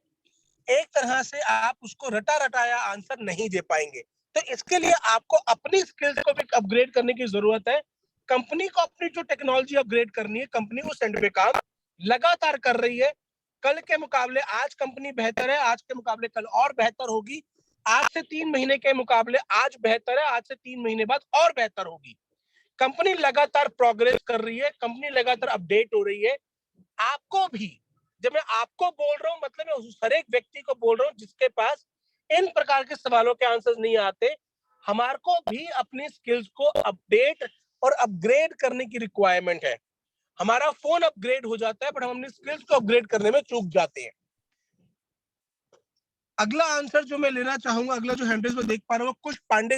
एक तरह से आप उसको रटा रटाया आंसर नहीं दे पाएंगे। तो इसके लिए आपको अपनी स्किल्स को भी अपग्रेड करने की जरूरत है। कंपनी को अपनी जो टेक्नोलॉजी अपग्रेड करनी है, कंपनी उस एंड पे काम लगातार कर रही है। कल के मुकाबले आज कंपनी बेहतर है, आज के मुकाबले कल और बेहतर होगी, आज से 3 महीने के मुकाबले आज बेहतर है, आज से 3 महीने बाद और बेहतर होगी। कंपनी लगातार प्रोग्रेस कर रही है, कंपनी लगातार अपडेट हो रही है। आपको भी, जब मैं आपको बोल रहा हूँ मतलब मैं उस हर एक व्यक्ति को बोल रहा हूँ जिसके पास इन प्रकार के सवालों के आंसर्स नहीं आते, हमारे को भी अपनी स्किल्स को अपडेट और अपग्रेड करने की रिक्वायरमेंट है। हमारा फोन अपग्रेड हो जाता है, पर हम अपनी स्किल्स को अपग्रेड करने में चूक जाते हैं। अगला आंसर जो मैं लेना चाहूंगा, अगला जो हैंडल्स में देख पा रहा हूँ, कुश पांडे